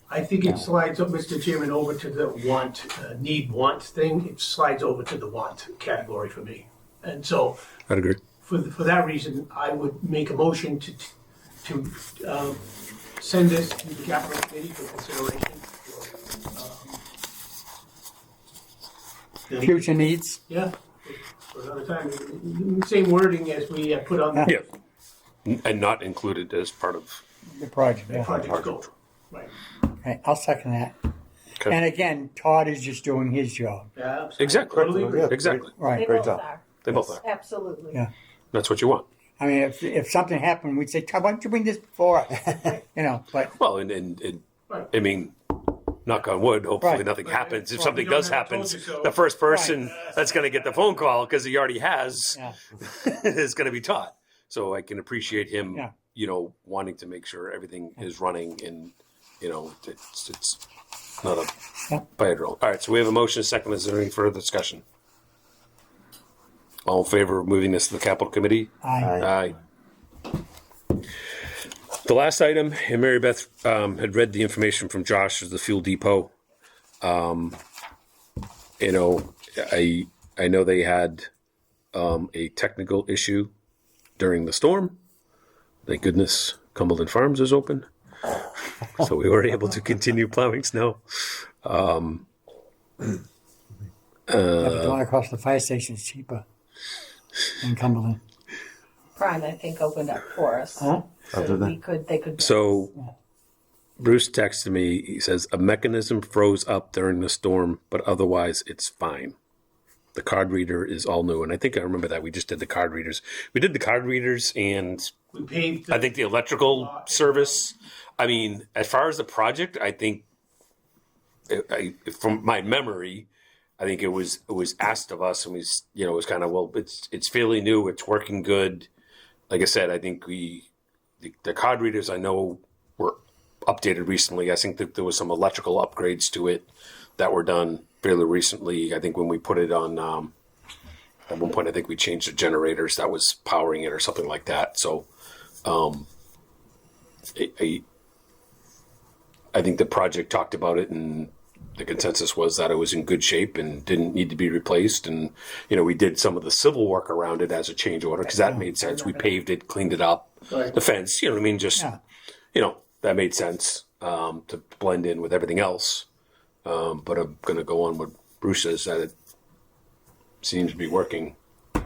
I think it slides up, Mr. Chairman, over to the need-want thing. It slides over to the want category for me. And so, I'd agree. for that reason, I would make a motion to send this to the capital committee for consideration. Future needs. Yeah, for another time. Same wording as we put on the Yeah. And not included as part of. The project. Yeah. project scope. Right. Okay, I'll second that. Okay. And again, Todd is just doing his job. Yeah, Exactly. Totally agree. Yeah. Exactly. They Right. Great both job. are. They both are. Absolutely. Yeah. That's what you want. I mean, if something happened, we'd say, Todd, why don't you bring this before us? You know, but Well, and Right. I mean, knock on wood, hopefully Right. nothing happens. If Well, something we don't does have a happen, told you so. the first person that's going to get the phone call, because he already has, yeah. is going to be Todd. So I can appreciate him, Yeah. you know, wanting to make sure everything is running and, you know, it's not a Yeah. fire drill. All right, so we have a motion, a second. Is there any further discussion? All in favor of moving this to the capital committee? Aye. Aye. The last item, and Mary Beth had read the information from Josh of the fuel depot. You know, I know they had a technical issue during the storm. Thank goodness Cumberland Farms is open, so we were able to continue plowing snow. Yeah, but going across the fire station is cheaper in Cumberland. Prime, I think, opened up for us. Huh? Oh, So did they? they could. So Bruce texted me. He says a mechanism froze up during the storm, but otherwise it's fine. The card reader is all new, and I think I remember that we just did the card readers. We did the card readers, and We paved. I think the electrical service. I mean, as far as the project, I think, from my memory, I think it was asked of us, and it was kind of, well, it's fairly new, it's working good. Like I said, I think the card readers I know were updated recently. I think that there was some electrical upgrades to it that were done fairly recently. I think when we put it on, at one point, I think we changed the generators that was powering it or something like that. So, I think the project talked about it, and the consensus was that it was in good shape and didn't need to be replaced. And, you know, we did some of the civil work around it as a change order because that made sense. We paved it, cleaned it up, Right. the fence, you know what I mean? Just, Yeah. you know, that made sense to blend in with everything else. But I'm going to go on what Bruce says, that it seems to be working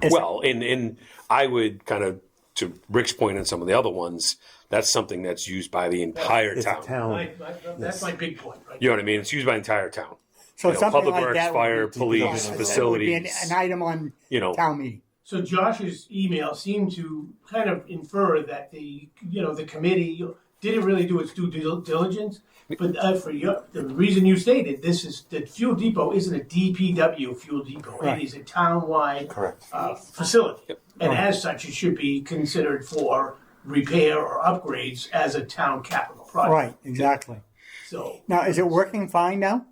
well. And I would kind of, to Rick's point on some of the other ones, that's something that's used by the entire It's a town. town. That's my big point, right? You know what I mean? It's used by the entire town. So You know, something public like works, that would fire, be- police, that would be facilities. an item on You know. town meeting. So Josh's email seemed to kind of infer that the committee didn't really do its due diligence. But the reason you stated this is that Fuel Depot isn't a DPW fuel depot. Right. It is a town-wide Correct. facility. And Right. as such, it should be considered for repair or upgrades as a town capital project. Right, exactly. So, Now, is it working fine now?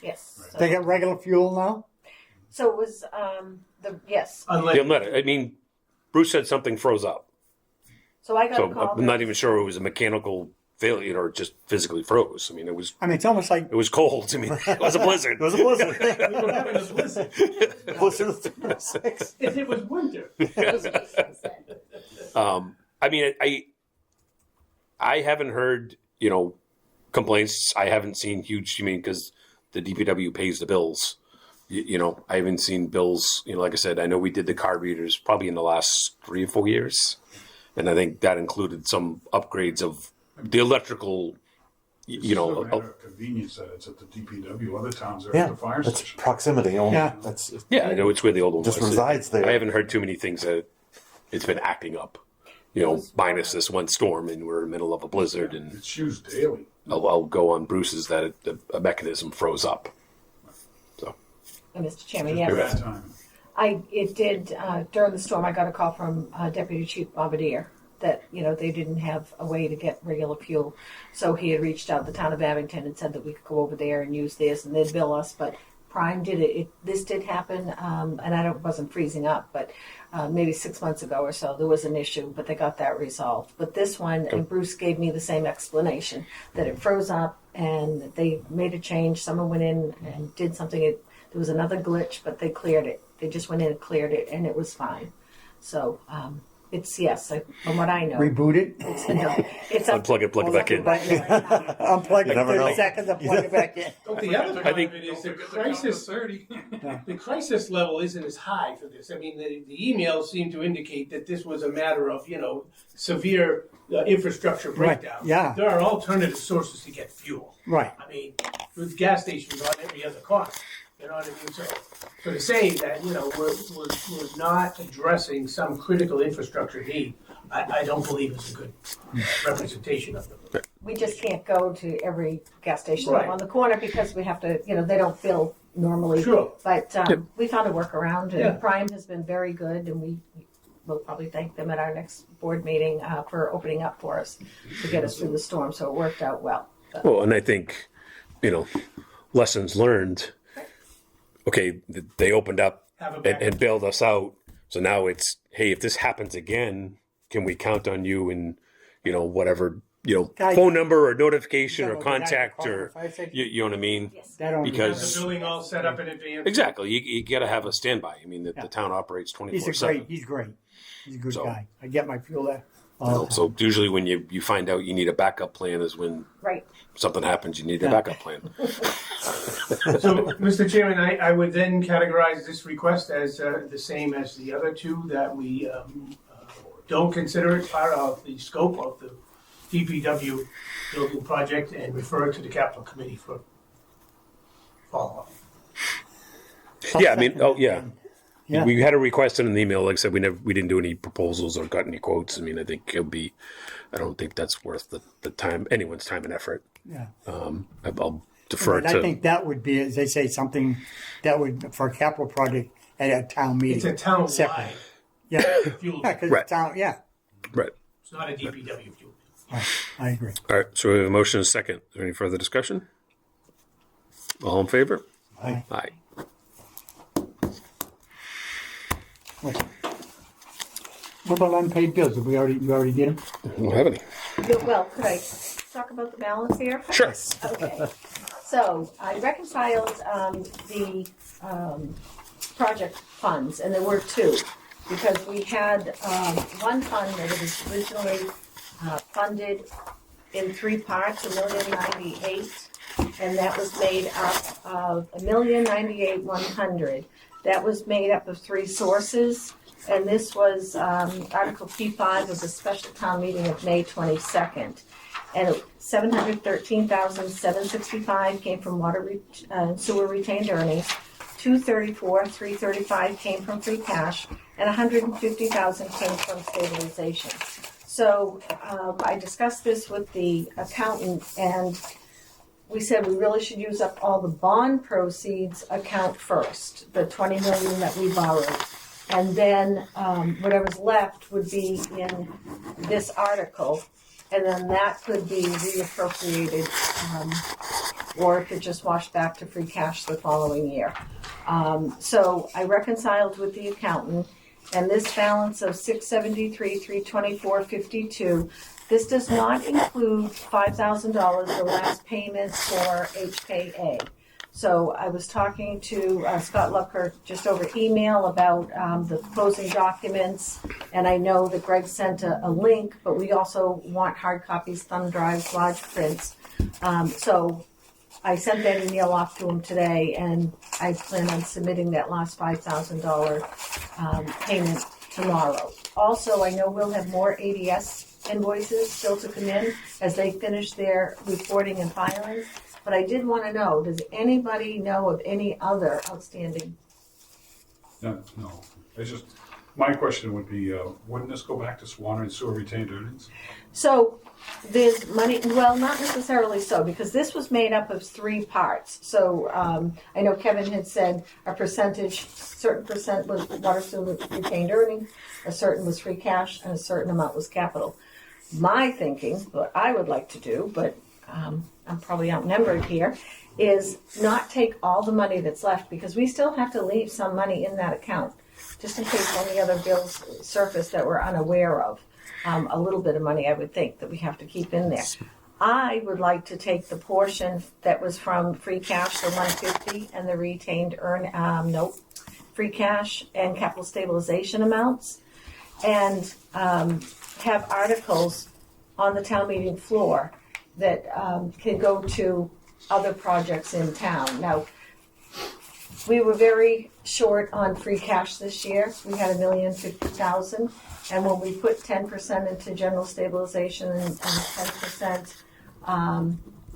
Yes. They get regular fuel now? So it was yes. unless, Yeah, I mean, Bruce said something froze up. So I got a So call. I'm not even sure it was a mechanical failure or just physically froze. I mean, it was I mean, it's almost like cold. I mean, it was a blizzard. It was a blizzard. we were having a blizzard. Blizzard of 6. If it was winter. I mean, I haven't heard, you know, complaints. I haven't seen huge, because the DPW pays the bills, you know, I haven't seen bills. You know, like I said, I know we did the card readers probably in the last 3 or 4 years, and I think that included some upgrades of the electrical. You know, It's a matter of convenience that it's at the DPW. Other towns are Yeah, at the fire that's station. proximity. Only. Yeah. That's yeah, I know it's where the old one just was. resides there. I haven't heard too many things that it's been acting up. You know, minus this one storm, and we're in the middle of a blizzard, and It's used daily. I'll go on Bruce's that a mechanism froze up. So Mr. Chairman, Just yes. bad timing. It did, during the storm, I got a call from Deputy Chief Bombardier that, you know, they didn't have a way to get regular fuel. So he had reached out to the town of Abington and said that we could go over there and use theirs and they'd bill us. But Prime did it. This did happen, and I wasn't freezing up, but maybe 6 months ago or so, there was an issue, but they got that resolved. But this one, and Bruce gave me the same explanation, that it froze up and they made a change. Someone went in and did something. There was another glitch, but they cleared it. They just went in and cleared it, and it was fine. So it's, yes, from what I know. Reboot it, It's up, unplug it, plug it back in. unplug You it never 30 know. seconds, and plug it back in. But the other part I think- of it is the Look at the count to crisis. 30. The crisis level isn't as high for this. I mean, the emails seem to indicate that this was a matter of, you know, severe infrastructure breakdown. yeah. There are alternative sources to get fuel. Right. I mean, with gas stations on every other corner. You know what I mean? So to say that, you know, we're not addressing some critical infrastructure need, I don't believe is a good representation of them. we just can't go to every gas station Right. on the corner because we have to, you know, they don't fill normally. Sure. But we found a workaround, and Yeah. Prime has been very good, and we will probably thank them at our next board meeting for opening up for us to get us through the storm. So it worked out well. But Well, and I think, you know, lessons learned. Okay, they opened up Have a backup. and bailed us out. So now it's, hey, if this happens again, can we count on you and, you know, whatever, you know, Guy- phone number or notification or Yeah, well, the guy contact called or, the fire station. you know what I mean? yes. That only Because- Have the building all set up in advance. Exactly. You got to have a standby. I mean, the town operates He's 24/7. he's great. He's a good So- guy. I get my fuel there. You know, so usually when you find out you need a backup plan is when Right. something happens, you need a backup plan. So, Mr. Chairman, I would then categorize this request as the same as the other two, that we don't consider it part of the scope of the DPW building project and refer it to the capital committee for follow-up. Yeah, I mean, oh yeah. Yeah. We had a request in an email. Like I said, we didn't do any proposals or got any quotes. I mean, I think it'll be. I don't think that's worth the time, anyone's time and effort. Yeah. I'll defer And to. I think that would be, as they say, something that would, for a capital project at a town meeting. It's a town-wide Separate. Yeah. fuel, Yeah, 'cause Right. town, yeah. Right. it's not a DPW fuel. I agree. All right. So we have a motion and a second. Is there any further discussion? All in favor? Aye. Aye. What about unpaid bills? Have we already did them? We don't have any. Well, could I talk about the balance here? Sure. Okay, so I reconciled the project funds, and there were two, because we had one fund that was originally funded in three parts, $1,098,000, and that was made up of $1,098,100. That was made up of three sources, and this was Article P5 of the special town meeting of May 22nd. And $713,765 came from water sewer retained earnings, $234,335 came from free cash, and $150,000 came from stabilization. So I discussed this with the accountant, and we said we really should use up all the bond proceeds account first, the $20 million that we borrowed. And then whatever's left would be in this article, and then that could be reappropriated, or it could just wash back to free cash the following year. So I reconciled with the accountant, and this balance of $673,324.52. This does not include $5,000, the last payment for HKA. So I was talking to Scott Lucker just over email about the closing documents, and I know that Greg sent a link, but we also want hard copies, thumb drives, large prints. So I sent that email off to him today, and I plan on submitting that last $5,000 payment tomorrow. Also, I know we'll have more ADS invoices still to come in as they finish their reporting and filing. But I did want to know, does anybody know of any other outstanding? No. It's just, my question would be, wouldn't this go back to water and sewer retained earnings? So there's money, well, not necessarily so, because this was made up of three parts. So I know Kevin had said a percentage, certain percent was water sewer retained earnings, a certain was free cash, and a certain amount was capital. My thinking, what I would like to do, but I'm probably outnumbered here, is not take all the money that's left, because we still have to leave some money in that account, just in case any other bills surface that we're unaware of. A little bit of money, I would think, that we have to keep in there. I would like to take the portion that was from free cash, the 150, and the retained free cash and capital stabilization amounts, and have articles on the town meeting floor that can go to other projects in town. Now, we were very short on free cash this year. We had $1,050,000, and when we put 10% into general stabilization and 10%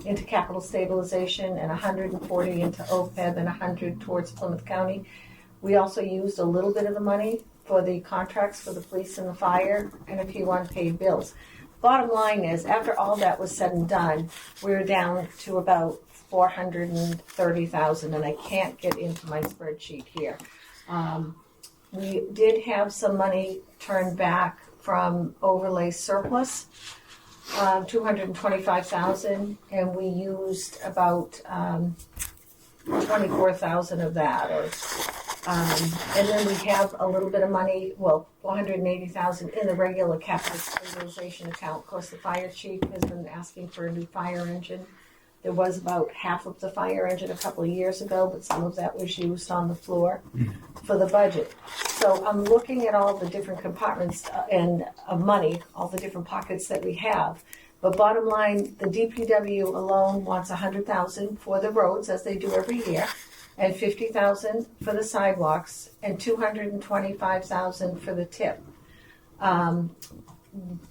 into capital stabilization and 140 into OPEB and 100 towards Plymouth County, we also used a little bit of the money for the contracts for the police and the fire and a few unpaid bills. Bottom line is, after all that was said and done, we were down to about $430,000, and I can't get into my spreadsheet here. We did have some money turned back from overlay surplus, $225,000, and we used about $24,000 of that, and then we have a little bit of money, well, $480,000 in the regular capital stabilization account. Of course, the fire chief has been asking for a new fire engine. There was about half of the fire engine a couple of years ago, but some of that was used on the floor for the budget. So I'm looking at all the different compartments and of money, all the different pockets that we have. But bottom line, the DPW alone wants $100,000 for the roads, as they do every year, and $50,000 for the sidewalks, and $225,000 for the tip.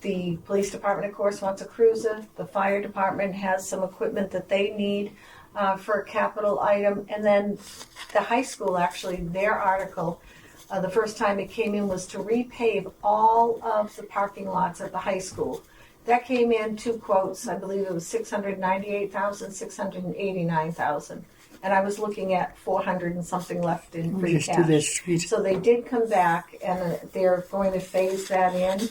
The police department, of course, wants a cruiser. The fire department has some equipment that they need for a capital item. And then the high school, actually, their article, the first time it came in was to repave all of the parking lots at the high school. That came in, two quotes, I believe it was $698,000, $689,000. And I was looking at 400 and something left in free Just do this cash. street. So they did come back, and they're going to phase that in.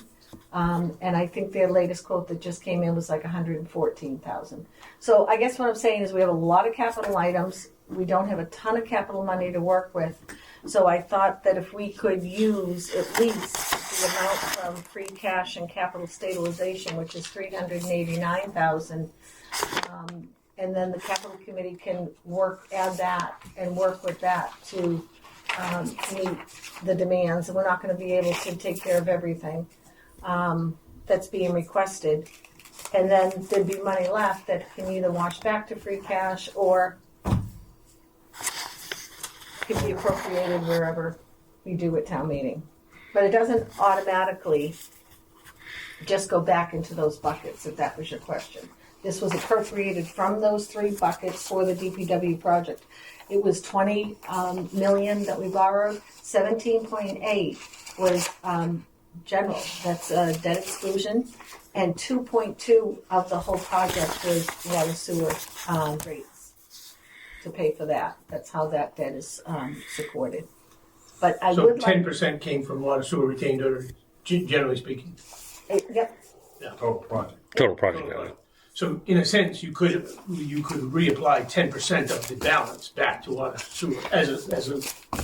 And I think their latest quote that just came in was like $114,000. So I guess what I'm saying is we have a lot of capital items. We don't have a ton of capital money to work with. So I thought that if we could use at least the amount from free cash and capital stabilization, which is $389,000, and then the capital committee can add that and work with that to meet the demands. And we're not going to be able to take care of everything that's being requested. And then there'd be money left that can either wash back to free cash or can be appropriated wherever we do at town meeting. But it doesn't automatically just go back into those buckets, if that was your question. This was appropriated from those three buckets for the DPW project. It was $20 million that we borrowed. 17.8 was general, that's debt exclusion, and 2.2 of the whole project was water sewer rates to pay for that. That's how that debt is supported. But I So would like 10% came from water sewer retained earnings, generally speaking. yep. Total project. Total project value. So in a sense, you could reapply 10% of the balance back to water sewer as a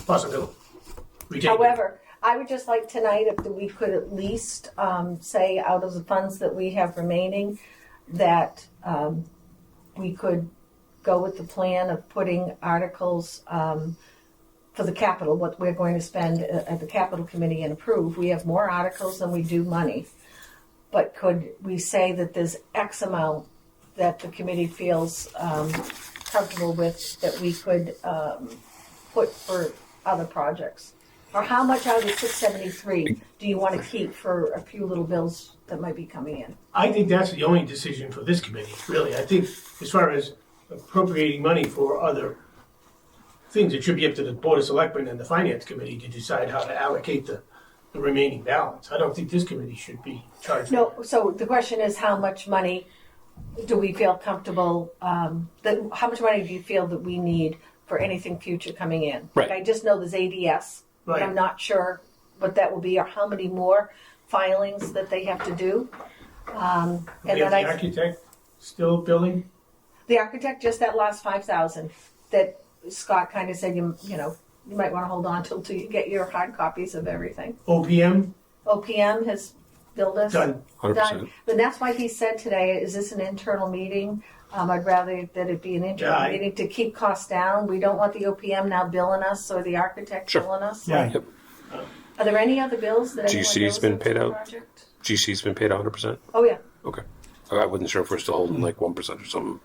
possibility. Retained. However, I would just like tonight if we could at least say out of the funds that we have remaining that we could go with the plan of putting articles for the capital, what we're going to spend at the capital committee and approve. We have more articles than we do money. But could we say that there's X amount that the committee feels comfortable with that we could put for other projects? Or how much out of the 673 do you want to keep for a few little bills that might be coming in? I think that's the only decision for this committee, really. I think as far as appropriating money for other things, it should be up to the Board of Selectmen and the Finance Committee to decide how to allocate the remaining balance. I don't think this committee should be charged. No, so the question is how much money do we feel comfortable, how much money do you feel that we need for anything future coming in? Right. Like, I just know there's ADS, but Right. I'm not sure what that will be or how many more filings that they have to do. And We have then the architect still building. the architect, just that last 5,000 that Scott kind of said, you know, you might want to hold on till you get your hard copies of everything. OPM, OPM has billed us. done. 100%. But that's why he said today, is this an internal meeting? I'd rather that it be an internal Yeah, meeting to keep costs down. We don't want the OPM now billing us or the architect Sure. billing us. Right. Yep. Are there any other bills that anyone GC's knows been of paid for the out? project? GC's been paid 100%? Oh, yeah. Okay. I wasn't sure if we're still holding like 1% or something.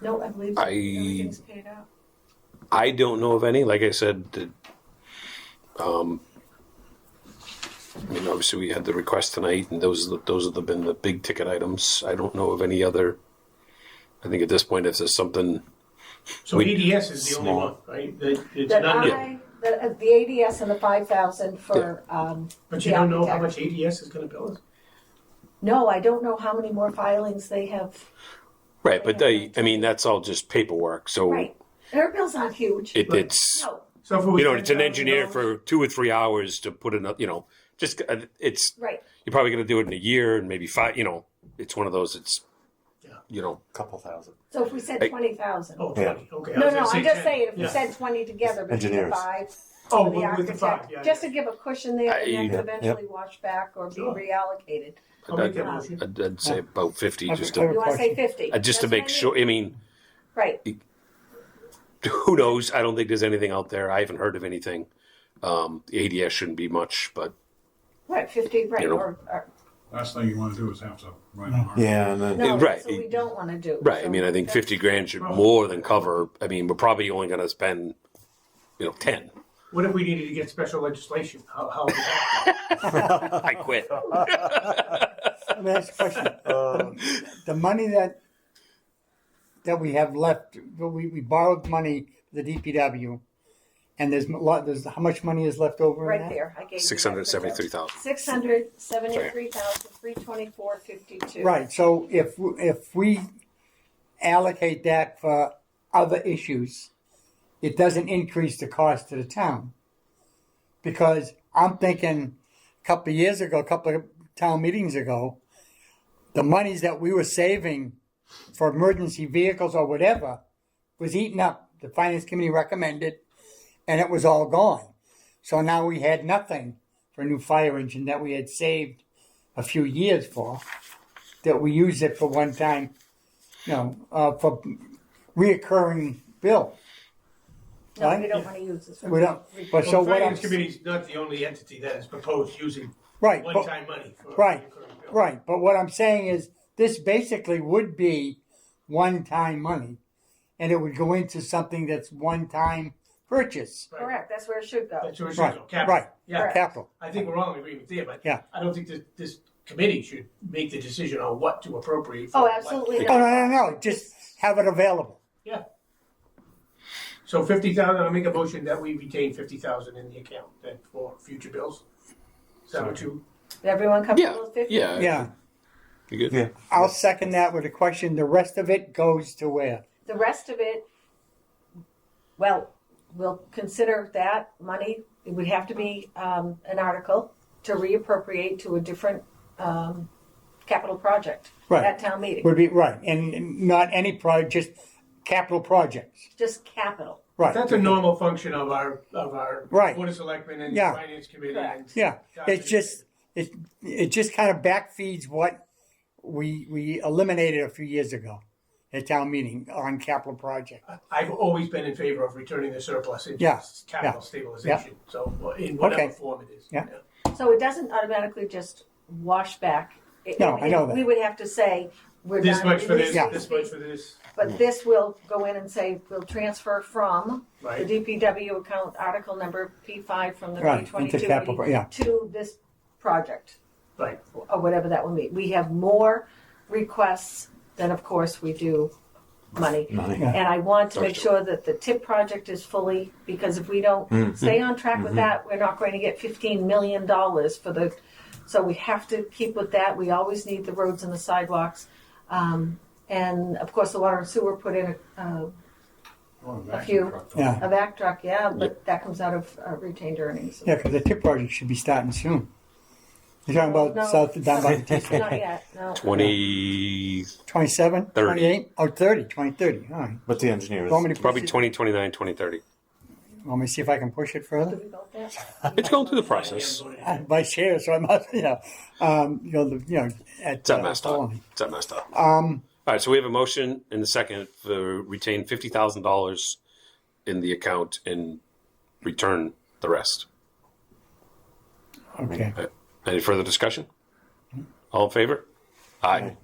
No, I believe everything's paid out. I don't know of any. Like I said, I mean, obviously we had the request tonight, and those have been the big ticket items. I don't know of any other. I think at this point, if there's something, So ADS is the only Small. one, right? It's That not, the ADS and the 5,000 for but the you don't know how architect. much ADS is gonna bill us? No, I don't know how many more filings they have. right? But I mean, that's all just paperwork. So Right. Their bills aren't huge. it's No, So if it was you know, it's an $10,000, engineer for 2 or 3 hours to put in. You know, just it's right. you're probably going to do it in a year and maybe 5. You know, it's one of those. It's you know, Couple thousand. So if we said Hey. 20,000. Oh, 20, okay. I No, was no, gonna say I'm just 10. saying, if we Yeah. said 20 together between the Engineers. 5 Oh, for the with the architect, five, yeah. just to give a cushion there and then Yeah. eventually wash back or be Sure. reallocated. I'll make that motion. I'd say about 50 I've- just I have to You want to say question. 50? just to That's make what I sure. mean. I mean, Right. who knows? I don't think there's anything out there. I haven't heard of anything. The ADS shouldn't be much, but Right, 50, right. You know. Or, Last thing you wanna do is have to write an article. Yeah, and then no, right. that's what we don't want to do. right. I So mean, I think that's- 50 grand should more than cover. I mean, we're probably only going to spend, 10. What if we needed to get special legislation? How would that? I quit. Let me ask a question. The money that we have left, we borrowed money, the DPW, and there's a lot. There's how much money is left over? in Right that? there. I gave you that. 673,000. 673,324.52. Right. So if we allocate that for other issues, it doesn't increase the cost to the town. Because I'm thinking a couple of years ago, a couple of town meetings ago, the monies that we were saving for emergency vehicles or whatever was eaten up. The finance committee recommended, and it was all gone. So now we had nothing for a new fire engine that we had saved a few years for, that we used it for one time, for reoccurring bill. No, Right? we don't want to use this. We don't. But so Well, what I'm Finance Committee's not the only entity that has proposed using right, but, one-time money for. right, recurring bill. right. But what I'm saying is, this basically would be one-time money, and it would go into something that's one-time purchase. Right. Correct. That's where it should go. That's where it should Right, go. Capital. right. Yeah. Capital. I think we're all in agreement there, but Yeah. I don't think that this committee should make the decision on what to appropriate. For Oh, what. absolutely Oh not. no! Just have it available. Yeah. So 50,000. I'll make a motion that we retain 50,000 in the account then for future bills. Is that what you? Everyone comfortable with 50? Yeah. Yeah. You good? yeah, I'll second that with a question. The rest of it goes to where? The rest of it, well, we'll consider that money. It would have to be an article to reappropriate to a different capital project Right. at town meeting. Would be right, and not any project, just capital projects. Just capital. Right. That's a normal function of our Right. Board of Selectmen and Yeah. Finance Committee. Correct. And Yeah. It's just it just kind of backfeeds what we eliminated a few years ago at town meeting on capital project. I've always been in favor of returning the surplus into Yeah. capital Yeah. stabilization. So in whatever Okay. form it is. Yeah. So it doesn't automatically just wash back. No, I know that. We would have to say we're This done. much for this. Yeah. This much for this. But this will go in and say, we'll transfer from the Right. DPW account article number P5 from the Right, P22 into capital, meeting yeah. to this project, Right. or whatever that will be. We have more requests than, of course, we do money. Yeah. And I want to make sure that the TIP project is fully, because if we don't stay on track with that, we're not going to get $15 million for the, so we have to keep with that. We always need the roads and the sidewalks. And of course, the water and sewer put in a few, Yeah. a vac truck, yeah, but that comes out of retained earnings. Yeah, because the tip project should be starting soon. You're talking about No, south, down by the tip. Not yet, no. 20, 27, 30. 28, or 30, 2030. All right. But the engineers. Want me to probably push it? 2029, 2030. Want me to see if I can push it Do further? we vote that? It's going through the process. I'm vice chair, so I must, at It's at messed up. Colony. It's at messed up. All right, so we have a motion and a second to retain $50,000 in the account and return the rest. Okay. Any further discussion? All in favor? Aye.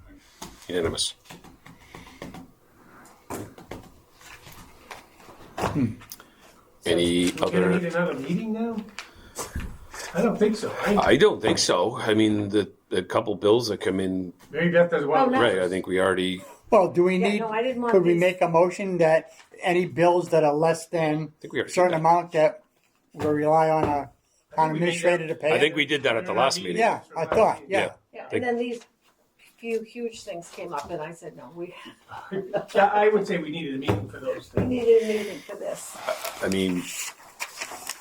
Unanimous. Any We're gonna need other? another meeting now? I don't think so, right? I don't think so. I mean, the couple bills that come in, Mary Beth does well. Oh, no. right, I think we already, Well, do we Yeah, need, no, I didn't want could we these- make a motion that any bills that are less than think we already a did certain that. amount that we'll rely on a town we made administrator to pay? I it? think we did that at the last meeting. Yeah, I thought, yeah. Yeah, and then these few huge things came up, and I said, no, we Yeah, I would say we needed a meeting for those things. needed a meeting for this. I mean,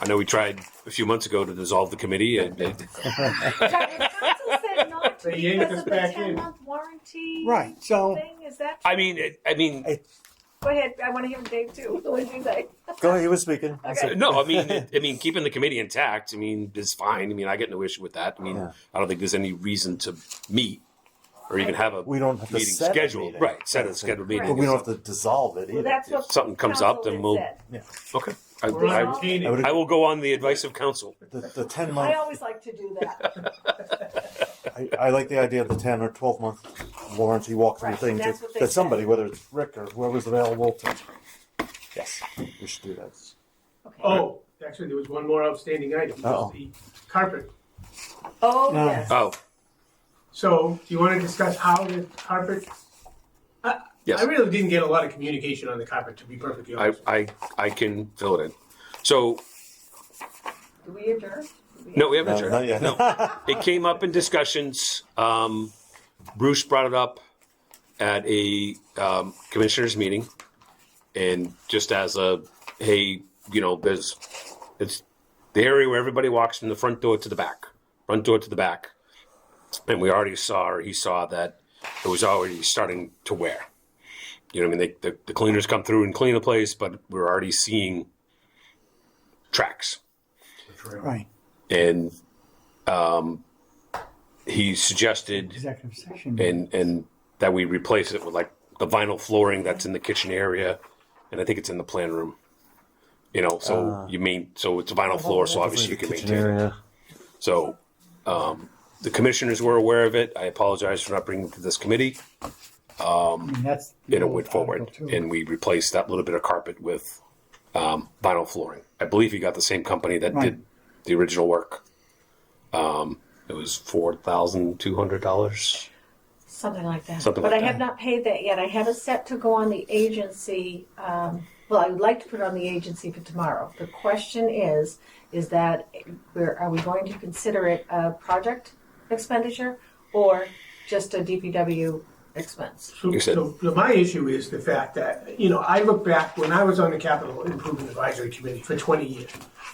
I know we tried a few months ago to dissolve the committee, and Council said not to They yanked because us of the back in. 10-month warranty Right, so, thing, is that? I mean, Go ahead, I want to hear from Dave too, what did you say? Go ahead, he was speaking. Okay. no, I mean, keeping the committee intact, I mean, is fine. I mean, I get no issue with that. I mean, Yeah. I don't think there's any reason to meet or even have a We don't have to meeting set a scheduled. meeting. Right, set a scheduled meeting. But we don't have to dissolve it either. Well, that's what If something comes up, council then had we'll. said. Yeah. Okay, We're on I retaining. I will go on the advice of counsel. The 10 I month. always like to do that. I like the idea of the 10 or 12 month warranty walkthrough Right, thing. that's what they That somebody, said. whether it's Rick or whoever's available, to. Yes, we should do that. Okay. Oh, actually, there was one more outstanding item. It was Uh-oh. the carpet. Oh, No. yes. Oh, So, do you want to discuss how the carpet? yes. I really didn't get a lot of communication on the carpet, to be perfectly honest. I can fill it in. So Do we adjourn? no, we haven't No, adjourned. not yet. No, it came up in discussions. Bruce brought it up at a commissioners meeting, and just as a hey, it's the area where everybody walks from the front door to the back, and we already saw, or he saw that it was already starting to wear. You know what I mean? The cleaners come through and clean the place, but we're already seeing tracks. right, And he suggested executive session. and that we replace it with like the vinyl flooring that's in the kitchen area, and I think it's in the plan room. So so it's a vinyl floor, so obviously you can Kitchen maintain it. area. So the commissioners were aware of it. I apologize for not bringing it to this committee. I mean, that's the And it old went forward, article, too. and we replaced that little bit of carpet with vinyl flooring. I believe he got the same company that Right. did the original work. It was $4,200. Something like that. Something but like I have that. not paid that yet. I have it set to go on the agency. Well, I would like to put it on the agency for tomorrow. The question is that are we going to consider it a project expenditure or just a DPW expense? So, You said- so my issue is the fact that, I look back when I was on the Capital Improvement Advisory Committee for 20 years.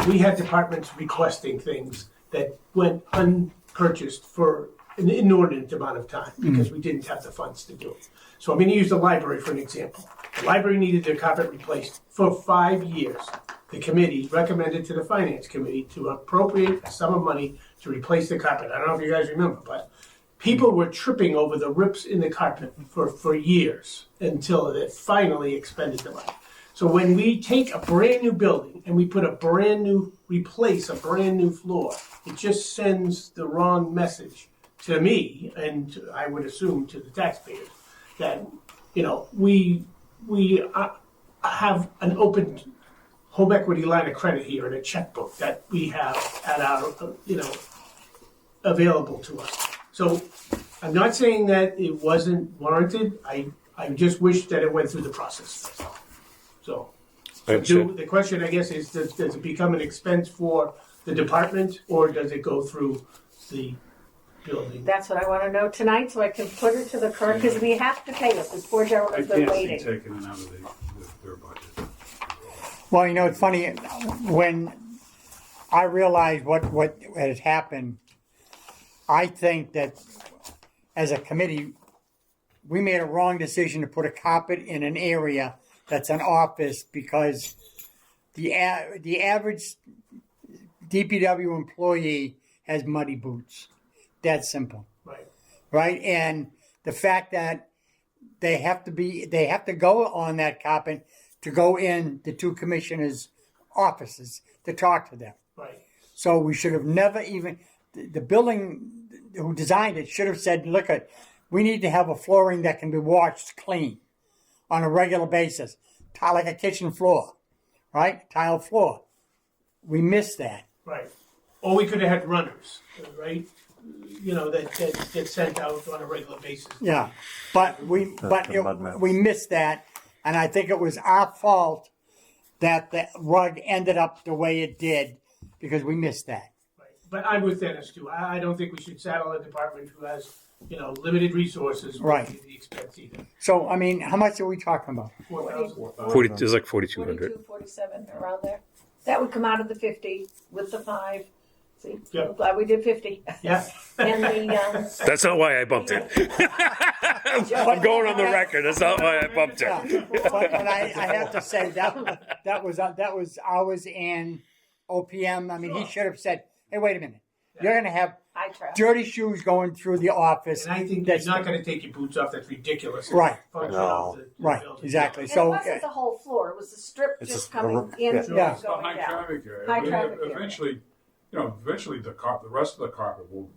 We had departments requesting things that went unpurchased for an inordinate amount of time because we didn't have the funds to do it. So I'm going to use the library for an example. The library needed their carpet replaced for 5 years. The committee recommended to the finance committee to appropriate a sum of money to replace the carpet. I don't know if you guys remember, but people were tripping over the rips in the carpet for years until they finally expended the money. So when we take a brand new building and we replace a brand new floor, it just sends the wrong message to me, and I would assume to the taxpayers, that, we we have an open home equity line of credit here and a checkbook that we have at our, available to us. So I'm not saying that it wasn't warranted. I just wish that it went through the process. So I understand. the question, I guess, is does it become an expense for the department or does it go through the building? That's what I want to know tonight, so I can put it to the clerk, because we have to pay it. The poor I gentleman's been can't see waiting. taking it out of their budget. Well, you know, it's funny, when I realized what had happened, I think that as a committee, we made a wrong decision to put a carpet in an area that's an office, because the average DPW employee has muddy boots. That's simple. Right. Right? And the fact that they have to go on that carpet to go in the two commissioners' offices to talk to them. Right. So we should have never even, the building who designed it should have said, look, we need to have a flooring that can be washed clean on a regular basis, like a kitchen floor, right? Tile floor. We missed that. Right. Or we could have had runners, right? That get sent out on a regular basis. Yeah, but mud mounds. we missed that, and I think it was our fault that the rug ended up the way it did, because we missed that. Right. But I'm with Dennis too. I don't think we should saddle a department who has, limited resources. Right. With the expense either. So, I mean, how much are we talking about? 4,000. 40, it was like 4,200. 42, 47, around there. That would come out of the 50 with the 5. See, Yep. I'm glad we did 50. Yeah. And the, That's not why I bumped it. I'm going on the record. That's not why I bumped Yeah, it. but I have to say that was ours and OPM. I mean, he should have said, "Hey, wait a minute, you're going to have high traffic. dirty shoes going through the office." And I think That's you're not going to take your boots off. That's ridiculous. It's Right. a function No. of the Right, building. exactly. And So it wasn't the whole floor, it was the strip It's just just coming a- in yeah. and Yeah. It's a going high down. traffic area. High I mean, traffic area. eventually, the rest of the carpet will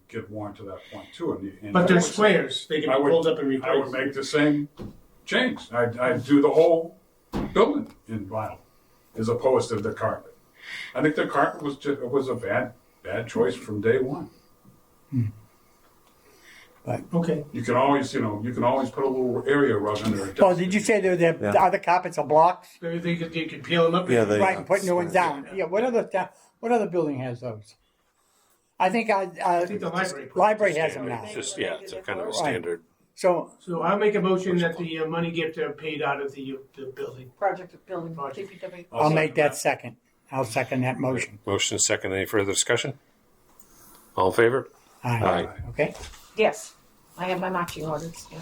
get worn to that point too. And But I they're would- squares. They can I be would- pulled up and I would replaced. make the same change. I'd do the whole building in vinyl as opposed to the carpet. I think the carpet was a bad choice from day one. Okay. You can always put a little area rug under it. Oh, did you say the Yeah. other carpets are blocks? They could peel them up. Yeah, they- Right, and put new ones down. Yeah, what other building has those? I think I think the library has them now. It's just, yeah, it's a kind of a standard. So, So I'll make a motion that the money get paid out of the building. Project building, Project. DPW. I'll make that second. I'll second that motion. Motion is second. Any further discussion? All in favor? Aye. Okay? Yes, I have my marching orders. Yeah.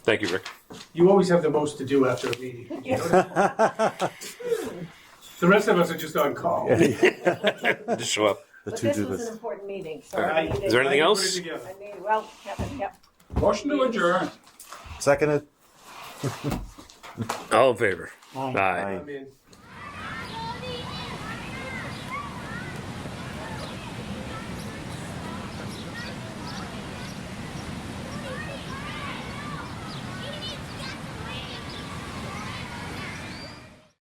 Thank you, Rick. You always have the most to do after a meeting. The rest of us are just on call. Just show up. The But two this do was this. an important meeting, so All right. I needed. Is there anything I can else? put it together. I needed, well, Kevin, yep. Motion to adjourn. Seconded. All in favor? Aye. Aye. I'm in.